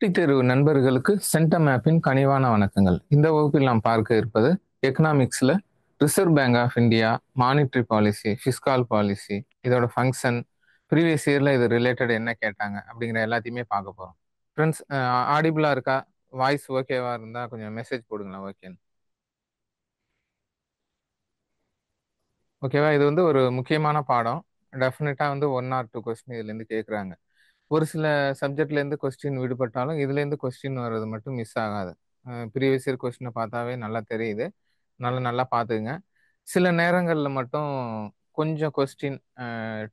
போட்டித் தேர்வு நண்பர்களுக்கு சென்டம் ஆப்பின் கனிவான வணக்கங்கள். இந்த வகுப்பில் நாம் பார்க்க இருப்பது எக்கனாமிக்ஸ்ல Reserve bank of India, monetary policy, fiscal policy, இதோட ஃபங்க்ஷன், ப்ரீவியஸ் இயர்ல இது ரிலேட்டட் என்ன கேட்டாங்க அப்படிங்கிற எல்லாத்தையுமே பார்க்க போறோம். ஃப்ரெண்ட்ஸ், ஆடிபிளா இருக்கா? வாய்ஸ் ஓகேவா இருந்தா கொஞ்சம் மெசேஜ் போடுங்களேன். ஓகேன்னு. ஓகேவா? இது வந்து ஒரு முக்கியமான பாடம். டெஃபினட்டா வந்து 1 ஆர் 2 கொஸ்டின் இதுல இருந்து கேட்குறாங்க. ஒரு சில சப்ஜெக்ட்ல இருந்து கொஸ்டின் விடுபட்டாலும் இதுல இருந்து கொஸ்டின் வர்றது மட்டும் மிஸ் ஆகாது. ப்ரீவியஸ் இயர் கொஸ்டினை பார்த்தாவே நல்லா தெரியுது. நல்லா நல்லா பார்த்துக்குங்க. சில நேரங்கள்ல மட்டும் கொஞ்சம் கொஸ்டின்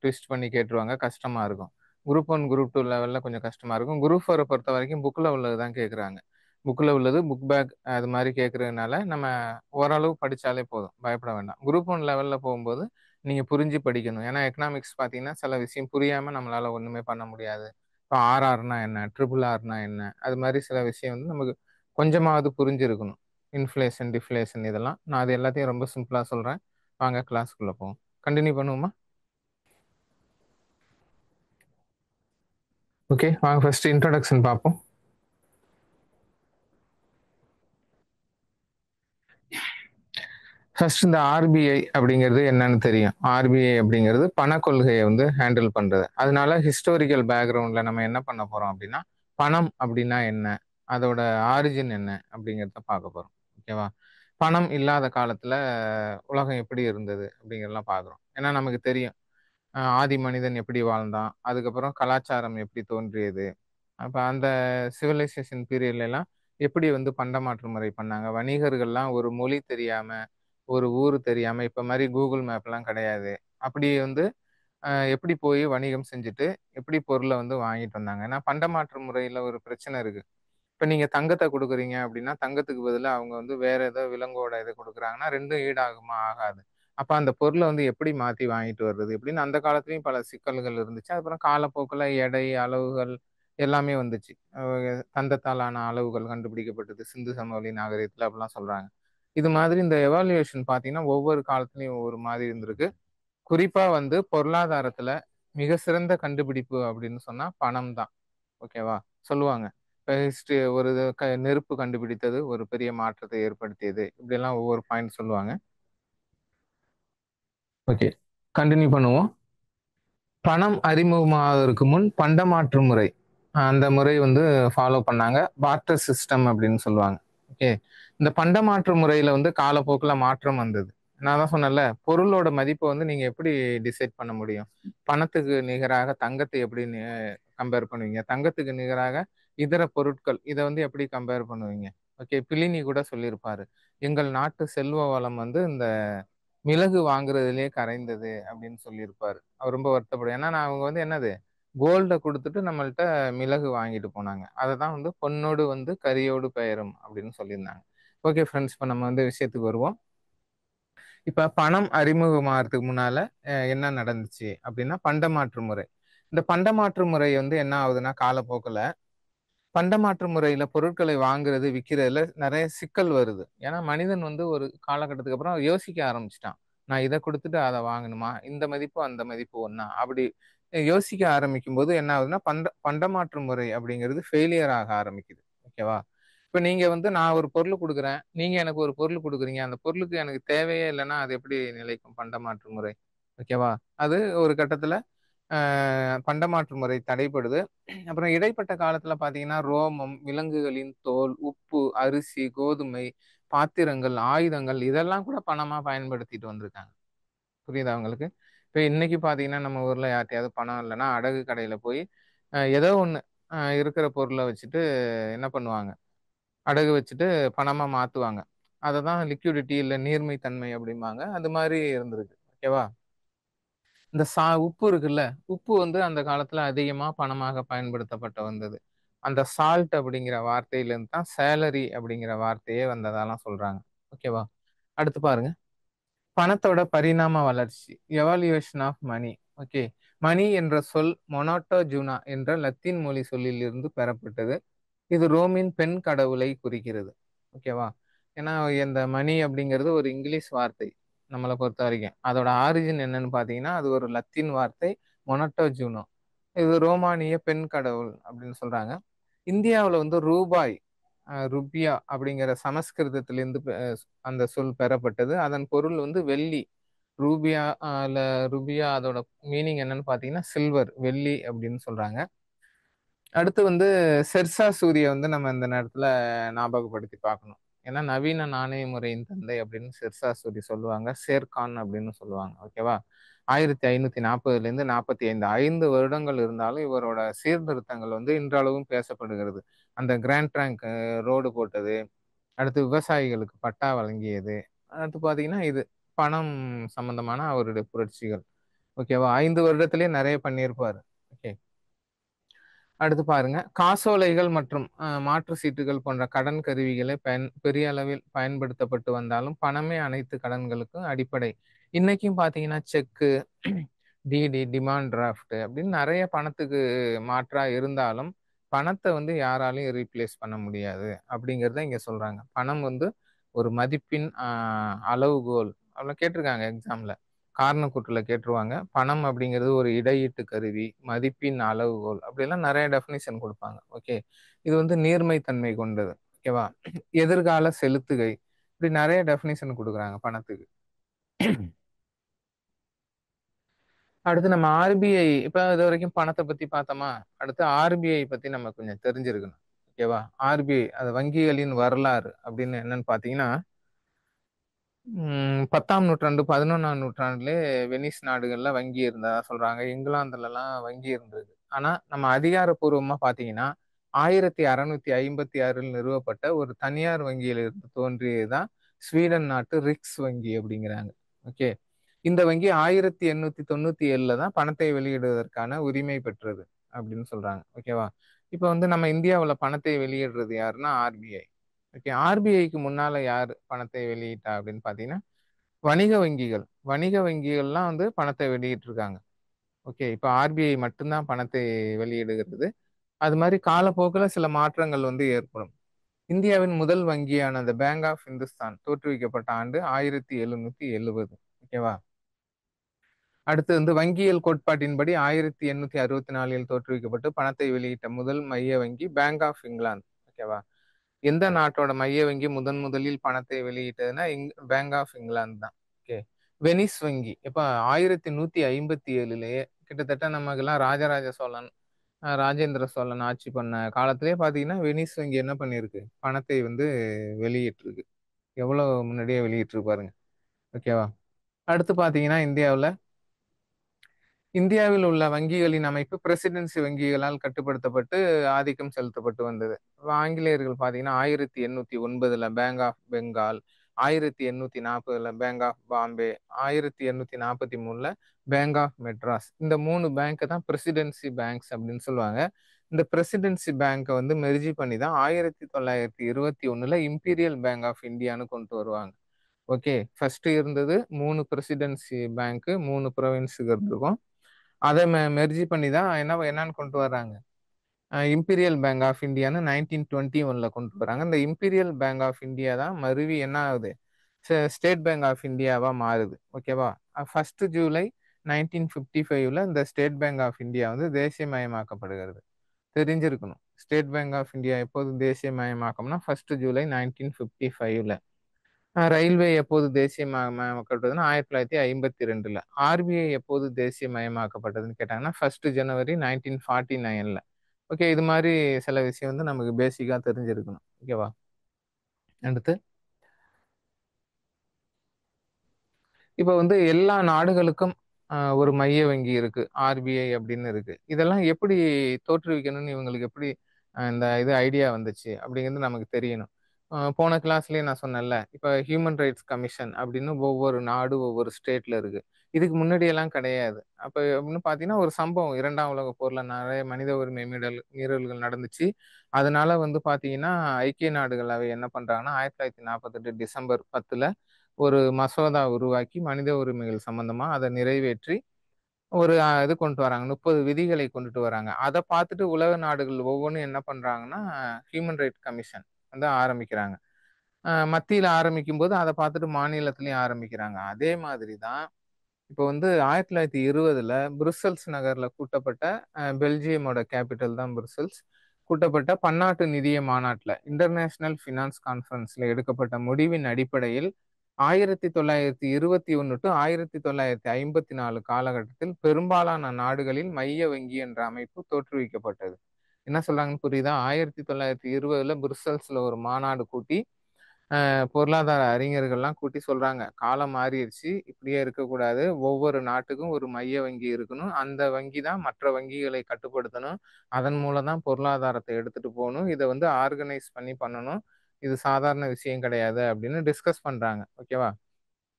ட்விஸ்ட் பண்ணி கேட்டுருவாங்க. கஷ்டமா இருக்கும். குரூப் 1, குரூப் 2 லெவல்ல கொஞ்சம் கஷ்டமா இருக்கும். குரூப் 4 பொறுத்த வரைக்கும் புக்ல உள்ளது தான் கேட்குறாங்க. புக்ல உள்ளது புக் பேக் அது மாதிரி கேட்கறதுனால நம்ம ஓரளவு படிச்சாலே போதும். பயப்பட வேண்டாம். குரூப் 1 லெவல்ல போகும்போது நீங்க புரிஞ்சு படிக்கணும். ஏன்னா எக்கனாமிக்ஸ் பார்த்தீங்கன்னா சில விஷயம் புரியாம நம்மளால ஒண்ணுமே பண்ண முடியாது. இப்போ ஆர்ஆர்னா என்ன, ட்ரிபிள் ஆர்னா என்ன, அது மாதிரி சில விஷயம் வந்து நமக்கு கொஞ்சமாவது புரிஞ்சிருக்கணும். இன்ஃப்ளேஷன், டிஃப்ளேஷன் இதெல்லாம் நான் அது எல்லாத்தையும் ரொம்ப சிம்பிளா சொல்றேன். வாங்க கிளாஸ்க்குள்ள போவோம். கண்டினியூ பண்ணுவோமா? ஓகே, வாங்க ஃபர்ஸ்ட் இன்ட்ரோடக்ஷன் பார்ப்போம். ஃபர்ஸ்ட் இந்த ஆர்பிஐ அப்படிங்கிறது என்னன்னு தெரியும். ஆர்பிஐ அப்படிங்கிறது பண கொள்கையை வந்து ஹேண்டில் பண்றது. அதனால ஹிஸ்டாரிக்கல் பேக்ரவுண்ட்ல நம்ம என்ன பண்ண போறோம் அப்படின்னா, பணம் அப்படின்னா என்ன, அதோட ஆரிஜின் என்ன அப்படிங்கிறத பார்க்க போறோம். ஓகேவா? பணம் இல்லாத காலத்துல உலகம் எப்படி இருந்தது அப்படிங்கிறதெல்லாம் பார்க்குறோம். ஏன்னா நமக்கு தெரியும் ஆதி மனிதன் எப்படி வாழ்ந்தான், அதுக்கப்புறம் கலாச்சாரம் எப்படி தோன்றியது, அப்ப அந்த சிவிலைசேஷன் பீரியட்ல எல்லாம் எப்படி வந்து பண்டமாற்று முறை பண்ணாங்க. வணிகர்கள்லாம் ஒரு மொழி தெரியாம, ஒரு ஊர் தெரியாம, இப்ப மாதிரி கூகுள் மேப்லாம் கிடையாது. அப்படி வந்து எப்படி போய் வணிகம் செஞ்சுட்டு எப்படி பொருளை வந்து வாங்கிட்டு வந்தாங்க. ஏன்னா பண்டமாற்று முறையில ஒரு பிரச்சனை இருக்கு. இப்ப நீங்க தங்கத்தை கொடுக்குறீங்க அப்படின்னா தங்கத்துக்கு பதிலா அவங்க வந்து வேற ஏதோ விலங்கோட இதை கொடுக்குறாங்கன்னா ரெண்டும் ஈடாகுமா? ஆகாது. அப்ப அந்த பொருளை வந்து எப்படி மாத்தி வாங்கிட்டு வர்றது இப்படின்னு அந்த காலத்துலயும் பல சிக்கல்கள் இருந்துச்சு. அப்புறம் காலப்போக்கில் எடை அளவுகள் எல்லாமே வந்துச்சு. தந்தத்தாலான அளவுகள் கண்டுபிடிக்கப்பட்டது சிந்து சமவெளி நாகரிகத்துல அப்படிலாம் சொல்றாங்க. இது மாதிரி இந்த எவாலுவேஷன் பாத்தீங்கன்னா ஒவ்வொரு காலத்துலயும் ஒவ்வொரு மாதிரி இருந்திருக்கு. குறிப்பா வந்து பொருளாதாரத்துல மிக சிறந்த கண்டுபிடிப்பு அப்படின்னு சொன்னா பணம் தான். ஓகேவா? சொல்லுவாங்க. இப்ப ஹிஸ்ட்ரி ஒரு நெருப்பு கண்டுபிடித்தது ஒரு பெரிய மாற்றத்தை ஏற்படுத்தியது. இப்படியெல்லாம் ஒவ்வொரு பாயிண்ட் சொல்லுவாங்க. ஓகே, கண்டினியூ பண்ணுவோம். பணம் அறிமுகமாவதற்கு முன் பண்டமாற்று முறை அந்த முறை வந்து ஃபாலோ பண்ணாங்க. பார்ட்டர் சிஸ்டம் அப்படின்னு சொல்லுவாங்க. ஓகே, இந்த பண்டமாற்று முறையில வந்து காலப்போக்கில் மாற்றம் வந்தது. நான் தான் சொன்னேன்ல, பொருளோட மதிப்பை வந்து நீங்க எப்படி டிசைட் பண்ண முடியும்? பணத்துக்கு நிகராக தங்கத்தை எப்படி கம்பேர் பண்ணுவீங்க? தங்கத்துக்கு நிகராக இதர பொருட்கள் இதை வந்து எப்படி கம்பேர் பண்ணுவீங்க? ஓகே, பிலினி கூட சொல்லியிருப்பாரு, எங்கள் நாட்டு செல்வ வளம் வந்து இந்த மிளகு வாங்குறதுலயே கரைந்தது அப்படின்னு சொல்லியிருப்பாரு. அவர் ரொம்ப வருத்தப்படும். ஏன்னா நான் அவங்க வந்து என்னது கோல்டை கொடுத்துட்டு நம்மள்ட்ட மிளகு வாங்கிட்டு போனாங்க. அதை தான் வந்து பொன்னோடு வந்து கரியோடு பெயரும் அப்படின்னு சொல்லியிருந்தாங்க. ஓகே ஃப்ரெண்ட்ஸ், இப்போ நம்ம வந்து விஷயத்துக்கு வருவோம். இப்ப பணம் அறிமுகமாகறதுக்கு முன்னால என்ன நடந்துச்சு அப்படின்னா பண்டமாற்று முறை. இந்த பண்டமாற்று முறை வந்து என்ன ஆகுதுன்னா காலப்போக்கில் பண்டமாற்று முறையில பொருட்களை வாங்குறது விற்கிறதுல நிறைய சிக்கல் வருது. ஏன்னா மனிதன் வந்து ஒரு காலகட்டத்துக்கு அப்புறம் யோசிக்க ஆரம்பிச்சிட்டான். நான் இதை கொடுத்துட்டு அதை வாங்கணுமா, இந்த மதிப்பு அந்த மதிப்பு ஒண்ணா, அப்படி யோசிக்க ஆரம்பிக்கும் போது என்ன ஆகுதுன்னா பண்டமாற்று முறை அப்படிங்கிறது ஃபெயிலியர் ஆக ஆரம்பிக்குது. ஓகேவா? இப்ப நீங்க வந்து நான் ஒரு பொருள் கொடுக்குறேன், நீங்க எனக்கு ஒரு பொருள் கொடுக்குறீங்க, அந்த பொருளுக்கு எனக்கு தேவையே இல்லைன்னா அது எப்படி நிலைக்கும் பண்டமாற்று முறை? ஓகேவா? அது ஒரு கட்டத்துல பண்டமாற்று முறை தடைப்படுது. அப்புறம் இடைப்பட்ட காலத்துல பாத்தீங்கன்னா ரோமம், விலங்குகளின் தோல், உப்பு, அரிசி, கோதுமை, பாத்திரங்கள், ஆயுதங்கள் இதெல்லாம் கூட பணமா பயன்படுத்திட்டு வந்திருக்காங்க. புரியுதா உங்களுக்கு? இப்ப இன்னைக்கு பாத்தீங்கன்னா நம்ம ஊர்ல யார்ட்டையாவது பணம் இல்லைன்னா அடகு கடையில போய் ஏதோ ஒண்ணு இருக்கிற பொருளை வச்சுட்டு என்ன பண்ணுவாங்க, அடகு வச்சுட்டு பணமா மாத்துவாங்க. அததான் லிக்விடிட்டி இல்ல நீர்மை தன்மை அப்படிம்பாங்க. அது மாதிரி இருந்திருக்கு. ஓகேவா? இந்த உப்பு இருக்குல்ல, உப்பு வந்து அந்த காலத்துல அதிகமா பணமாக பயன்படுத்தப்பட்டு வந்தது. அந்த சால்ட் அப்படிங்கிற வார்த்தையிலிருந்து தான் சேலரி அப்படிங்கிற வார்த்தையே வந்ததாலாம் சொல்றாங்க. ஓகேவா? அடுத்து பாருங்க. பணத்தோட பரிணாம வளர்ச்சி, எவாலுவேஷன் ஆஃப் மணி. ஓகே, மணி என்ற சொல் மொனாட்டோ ஜூனா என்ற லத்தீன் மொழி சொல்லிலிருந்து பெறப்பட்டது. இது ரோமின் பெண் கடவுளை குறிக்கிறது. ஓகேவா? ஏன்னா இந்த மணி அப்படிங்கிறது ஒரு இங்கிலீஷ் வார்த்தை நம்மளை பொறுத்த வரைக்கும். அதோட ஆரிஜின் என்னன்னு பாத்தீங்கன்னா அது ஒரு லத்தீன் வார்த்தை மொனட்டோ ஜூனோ. இது ரோமானிய பெண் கடவுள் அப்படின்னு சொல்றாங்க. இந்தியாவுல வந்து ரூபாய், ருப்பியா அப்படிங்கிற சமஸ்கிருதத்திலிருந்து அந்த சொல் பெறப்பட்டது. அதன் பொருள் வந்து வெள்ளி. ரூபியா இல்ல ருபியா அதோட மீனிங் என்னன்னு பார்த்தீங்கன்னா, சில்வர், வெள்ளி அப்படின்னு சொல்றாங்க. அடுத்து வந்து ஷெர்ஷா சூரிய வந்து நம்ம இந்த நேரத்துல ஞாபகப்படுத்தி பார்க்கணும். ஏன்னா, நவீன நாணய முறையின் தந்தை அப்படின்னு ஷெர்ஷா சூரி சொல்லுவாங்க. ஷேர்கான் அப்படின்னு சொல்லுவாங்க. ஓகேவா? 1540லேருந்து 45 5 வருடங்கள் இருந்தாலும் இவரோட சீர்திருத்தங்கள் வந்து இன்றளவும் பேசப்படுகிறது. அந்த கிராண்ட் ட்ரங்க் ரோடு போட்டது, அடுத்து விவசாயிகளுக்கு பட்டா வழங்கியது, அடுத்து பார்த்தீங்கன்னா இது பணம் சம்பந்தமான அவருடைய புரட்சிகள். ஓகேவா? 5 வருடத்திலேயே நெறைய பண்ணியிருப்பாரு. ஓகே. அடுத்து பாருங்க, காசோலைகள் மற்றும் மாற்று சீட்டுகள் போன்ற கடன் கருவிகளை பெரிய அளவில் பயன்படுத்தப்பட்டு வந்தாலும், பணமே அனைத்து கடன்களுக்கும் அடிப்படை. இன்னைக்கும் பார்த்தீங்கன்னா, செக்கு, டிடி, டிமாண்ட் டிராஃப்ட் அப்படின்னு நெறைய பணத்துக்கு மாற்றா இருந்தாலும், பணத்த வந்து யாராலயும் ரீப்ளேஸ் பண்ண முடியாது அப்படிங்கிறத இங்க சொல்றாங்க. பணம் வந்து ஒரு மதிப்பின் அளவுகோல். அதெல்லாம் கேட்டிருக்காங்க எக்ஸாம்ல. காரணக்கூற்றுல கேட்டுருவாங்க. பணம் அப்படிங்கிறது ஒரு இடையீட்டு கருவி, மதிப்பின் அளவுகோல் அப்படிலாம் நெறைய டெஃபினிஷன் குடுப்பாங்க. ஓகே. இது வந்து நீர்மைத்தன்மை கொண்டது. ஓகேவா? எதிர்கால செலுத்துகை. இப்படி நெறைய டெஃபினிஷன் குடுக்குறாங்க பணத்துக்கு. அடுத்து நம்ம ஆர்பிஐ இப்ப இதுவரைக்கும் பணத்த பத்தி பார்த்தோமா? அடுத்து ஆர்பிஐ பத்தி நம்ம கொஞ்சம் தெரிஞ்சிருக்கணும். ஓகேவா? ஆர்பிஐ அது வங்கிகளின் வரலாறு அப்படின்னு என்னன்னு பார்த்தீங்கன்னா, 10ஆம் நூற்றாண்டு, 11ஆம் நூற்றாண்டிலே வெனிஸ் நாடுகள்ல வங்கி இருந்ததா சொல்றாங்க. இங்கிலாந்துலலாம் வங்கி இருந்தது. ஆனா, நம்ம அதிகாரப்பூர்வமா பார்த்தீங்கன்னா, 1656ல் நிறுவப்பட்ட ஒரு தனியார் வங்கியிலிருந்து தோன்றியது தான் ஸ்வீடன் நாட்டு ரிக்ஸ் வங்கி அப்படிங்கிறாங்க. ஓகே. இந்த வங்கி 1897ல தான் பணத்தை வெளியிடுவதற்கான உரிமை பெற்றது அப்படின்னு சொல்றாங்க. ஓகேவா? இப்ப வந்து நம்ம இந்தியாவுல பணத்தை வெளியிடுறது யாருன்னா ஆர்பிஐ. ஓகே. ஆர்பிஐக்கு முன்னால யாரு பணத்தை வெளியிட்டா அப்படின்னு பார்த்தீங்கன்னா, வணிக வங்கிகள். வணிக வங்கிகள்லாம் வந்து பணத்தை வெளியிட்டிருக்காங்க. ஓகே. இப்ப ஆர்பிஐ மட்டும் தான் பணத்தை வெளியிடுகிறது. அது மாரி காலப்போக்குல சில மாற்றங்கள் வந்து ஏற்படும். இந்தியாவின் முதல் வங்கியான அந்த பேங்க் ஆஃப் இந்துஸ்தான் தோற்றுவிக்கப்பட்ட ஆண்டு 1770. ஓகேவா? அடுத்து வந்து வங்கியியல் கோட்பாட்டின்படி 1864ல் தோற்றுவிக்கப்பட்டு பணத்தை வெளியிட்ட முதல் மைய வங்கி பேங்க் ஆஃப் இங்கிலாந்து. ஓகேவா? எந்த நாட்டோட மைய வங்கி முதலில் பணத்தை வெளியிட்டதுன்னா பேங்க் ஆஃப் இங்கிலாந்து தான். ஓகே. வெனிஸ் வங்கி இப்ப 1157லயே கிட்டத்தட்ட நமக்கெல்லாம் ராஜராஜ சோழன், ராஜேந்திர சோழன் ஆட்சி பண்ண காலத்திலேயே பாத்தீங்கன்னா வெனிஸ் வங்கி என்ன பண்ணிருக்கு, பணத்தை வந்து வெளியிட்டிருக்கு. எவ்வளவு முன்னாடியே வெளியிட்டிருக்கு பாருங்க. ஓகேவா? அடுத்து பாத்தீங்கன்னா இந்தியாவில் உள்ள வங்கிகளின் அமைப்பு பிரசிடென்சி வங்கிகளால் கட்டுப்படுத்தப்பட்டு ஆதிக்கம் செலுத்தப்பட்டு வந்தது. ஆங்கிலேயர்கள் பார்த்தீங்கன்னா 1809ல பேங்க் ஆஃப் பெங்கால், 1840ல பேங்க் ஆஃப் பாம்பே, 1843ல பேங்க் ஆஃப் மெட்ராஸ். இந்த 3 பேங்க் தான் பிரசிடென்சி பேங்க்ஸ் அப்படின்னு சொல்லுவாங்க. இந்த பிரசிடென்சி பேங்கை வந்து மெர்ஜி பண்ணி தான் 1921ல இம்பீரியல் பேங்க் ஆஃப் இந்தியான்னு கொண்டு வருவாங்க. ஓகே. ஃபர்ஸ்ட் இருந்தது 3 பிரசிடென்சி பேங்க் 3 ப்ரொவின்ஸுக்கு இருக்கும். அதை மெர்ஜி பண்ணி தான் என்னன்னு கொண்டு வர்றாங்க, இம்பீரியல் பேங்க் ஆஃப் இந்தியான்னு 1921ல கொண்டு வராங்க. இந்த இம்பீரியல் பேங்க் ஆஃப் இந்தியா தான் மருவி என்ன ஆகுது, ஸ்டேட் பேங்க் ஆஃப் இந்தியாவா மாறுது. ஓகேவா? 1 ஜூலை 1955ல இந்த ஸ்டேட் பேங்க் ஆஃப் இந்தியா வந்து தேசியமயமாக்கப்படுகிறது. தெரிஞ்சிருக்கணும். ஸ்டேட் பேங்க் ஆஃப் இந்தியா எப்போது தேசியமயமாக்கம்னா 1 ஜூலை 1955ல. ரயில்வே எப்போது தேசியமயமாக்கப்பட்டதுன்னா 1952ல. ஆர்பிஐ எப்போது தேசியமயமாக்கப்பட்டதுன்னு கேட்டாங்கன்னா 1 ஜனவரி 1949ல. ஓகே. இது மாதிரி சில விஷயம் வந்து நமக்கு பேசிக்கா தெரிஞ்சிருக்கணும். ஓகேவா? அடுத்து இப்ப வந்து எல்லா நாடுகளுக்கும் ஒரு மைய வங்கி இருக்கு. ஆர்பிஐ அப்படின்னு இருக்கு. இதெல்லாம் எப்படி தோற்றுவிக்கணும்னு இவங்களுக்கு எப்படி இந்த இது ஐடியா வந்துச்சு அப்படிங்கிறது நமக்கு தெரியணும். போன கிளாஸ்லயே நான் சொன்னேன்ல, இப்ப ஹியூமன் ரைட்ஸ் கமிஷன் அப்படின்னு ஒவ்வொரு நாடு, ஒவ்வொரு ஸ்டேட்ல இருக்கு. இதுக்கு முன்னாடி எல்லாம் கிடையாது. அப்ப அப்படின்னு பார்த்தீங்கன்னா, ஒரு சம்பவம் 2ஆம் உலகப் போர்ல நிறைய மனித உரிமை மீறல்கள் நடந்துச்சு. அதனால வந்து பார்த்தீங்கன்னா, ஐக்கிய நாடுகள் அவை என்ன பண்றாங்கன்னா, 1948 டிசம்பர் 10ல ஒரு மசோதா உருவாக்கி மனித உரிமைகள் சம்பந்தமா அதை நிறைவேற்றி ஒரு இது கொண்டு வராங்க. 30 விதிகளை கொண்டுட்டு வராங்க. அதை பார்த்துட்டு உலக நாடுகள் ஒவ்வொன்றும் என்ன பண்றாங்கன்னா, ஹியூமன் ரைட் கமிஷன் வந்து ஆரம்பிக்கிறாங்க. மத்தியில ஆரம்பிக்கும்போது அதை பார்த்துட்டு மாநிலத்திலயும் ஆரம்பிக்கிறாங்க. அதே மாதிரி தான் இப்போ வந்து 1920ல புருசெல்ஸ் நகர்ல கூட்டப்பட்ட பெல்ஜியமோட கேபிட்டல் தான் புருசெல்ஸ். கூட்டப்பட்ட பன்னாட்டு நிதிய மாநாட்டில் இன்டர்நேஷனல் ஃபினான்ஸ் கான்ஃபரன்ஸ்ல எடுக்கப்பட்ட முடிவின் அடிப்படையில் 1921 டு 1954 காலகட்டத்தில் பெரும்பாலான நாடுகளில் மைய வங்கி என்ற அமைப்பு தோற்றுவிக்கப்பட்டது. என்ன சொல்றாங்கன்னு புரியுதா? 1920ல புருசல்ஸ்ல ஒரு மாநாடு கூட்டி பொருளாதார அறிஞர்கள்லாம் கூட்டி சொல்றாங்க, காலம் மாறிடுச்சு, இப்படியே இருக்கக்கூடாது, ஒவ்வொரு நாட்டுக்கும் ஒரு மைய வங்கி இருக்கணும், அந்த வங்கி தான் மற்ற வங்கிகளை கட்டுப்படுத்தணும், அதன் மூலம் தான் பொருளாதாரத்தை எடுத்துட்டு போகணும், இதை வந்து ஆர்கனைஸ் பண்ணி பண்ணணும், இது சாதாரண விஷயம் கிடையாது அப்படின்னு டிஸ்கஸ் பண்றாங்க. ஓகேவா?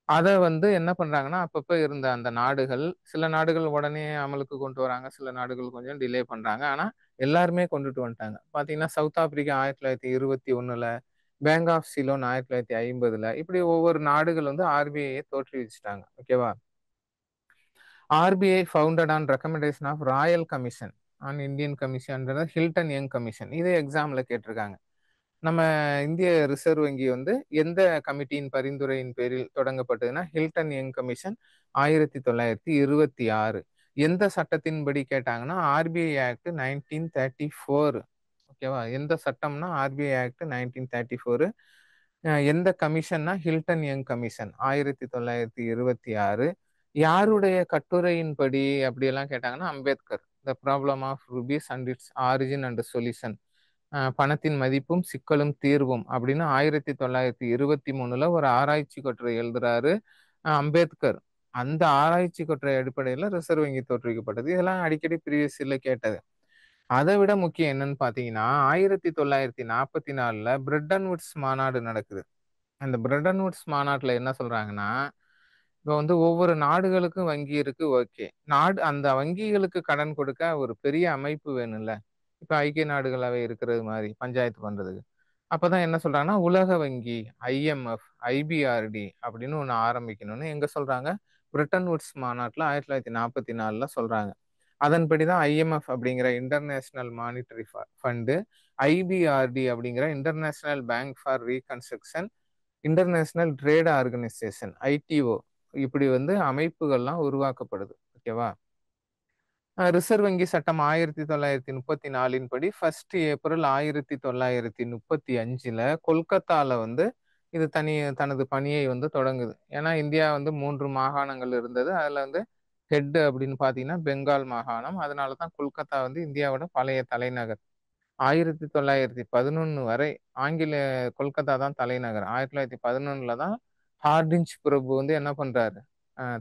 அதை வந்து என்ன பண்றாங்கன்னா, அப்பப்ப இருந்த அந்த நாடுகள், சில நாடுகள் உடனே அமலுக்கு கொண்டு வராங்க, சில நாடுகள் கொஞ்சம் டிலே பண்றாங்க. ஆனா எல்லாருமே கொண்டுட்டு வந்துட்டாங்க. பாத்தீங்கன்னா சவுத் ஆப்பிரிக்கா 1921ல, பேங்க் ஆஃப் சிலோன் 1950ல, இப்படி ஒவ்வொரு நாடுகள் வந்து ஆர்பிஐயை தோற்றுவிச்சுட்டாங்க. ஓகேவா? RBI founded on recommendation of Royal Commission on Indian Commission, Hilton Young Commission. இது எக்ஸாம்ல கேட்டிருக்காங்க. நம்ம இந்திய ரிசர்வ் வங்கி வந்து எந்த கமிட்டியின் பரிந்துரையின் பேரில் தொடங்கப்பட்டதுன்னா, ஹில்டன் யங் கமிஷன் 1926. எந்த சட்டத்தின்படி கேட்டாங்கன்னா, ஆர்பிஐ ஆக்ட் 1934. ஓகேவா? எந்த சட்டம்னா ஆர்பிஐ ஆக்ட் 1934. எந்த கமிஷன்னா ஹில்டன் யங் கமிஷன் 1926. யாருடைய கட்டுரையின்படி அப்படியெல்லாம் கேட்டாங்கன்னா, Ambedkar. The problem of rupees and its origin and solution, பணத்தின் மதிப்பும் சிக்கலும் தீர்வும் அப்படின்னு 1923ல ஒரு ஆராய்ச்சி கட்டுரை எழுதுறாரு அம்பேத்கர். அந்த ஆராய்ச்சி கட்டுரை அடிப்படையில் ரிசர்வ் வங்கி தோற்றுவிக்கப்பட்டது. இதெல்லாம் அடிக்கடி ப்ரீவியஸ் இயர்ல கேட்டது. அதை விட முக்கியம் என்னன்னு பாத்தீங்கன்னா, 1944ல பிரெட்டன் வுட்ஸ் மாநாடு நடக்குது. அந்த பிரெட்டன் வுட்ஸ் மாநாட்டுல என்ன சொல்றாங்கன்னா, இப்போ வந்து ஒவ்வொரு நாடுகளுக்கும் வங்கி இருக்கு, ஓகே. அந்த வங்கிகளுக்கு கடன் கொடுக்க ஒரு பெரிய அமைப்பு வேணும்ல. இப்ப ஐக்கிய நாடுகள் அவை இருக்கிறது மாதிரி பஞ்சாயத்து பண்றதுக்கு. அப்பதான் என்ன சொல்றாங்கன்னா, உலக வங்கி, ஐஎம்எஃப், ஐபிஆர்டி அப்படின்னு ஒண்ணு ஆரம்பிக்கணும்னு எங்க சொல்றாங்க? பிரெட்டன் வுட்ஸ் மாநாட்டுல 1944ல சொல்றாங்க. அதன்படிதான் ஐஎம்எஃப் அப்படிங்கிற இன்டர்நேஷனல் மானிட்டரி ஃபண்டு, ஐபிஆர்டி அப்படிங்கிற international Bank for reconstruction, international trade organisation, ITO, இப்படி வந்து அமைப்புகள்லாம் உருவாக்கப்படுது. ஓகேவா? ரிசர்வ் வங்கி சட்டம் 1934 படி 1 ஏப்ரல் 1935ல கொல்கத்தால வந்து இது தனது பணியை வந்து தொடங்குது. ஏன்னா இந்தியா வந்து 3 மாகாணங்கள் இருந்தது. அதுல வந்து ஹெட் அப்படின்னு பாத்தீங்கன்னா பெங்கால் மாகாணம். அதனாலதான் கொல்கத்தா வந்து இந்தியாவோட பழைய தலைநகர். 1911 வரை கொல்கத்தா தான் தலைநகர். 1911ல தான் ஹார்டிஞ்ச் பிரபு வந்து என்ன பண்றாரு?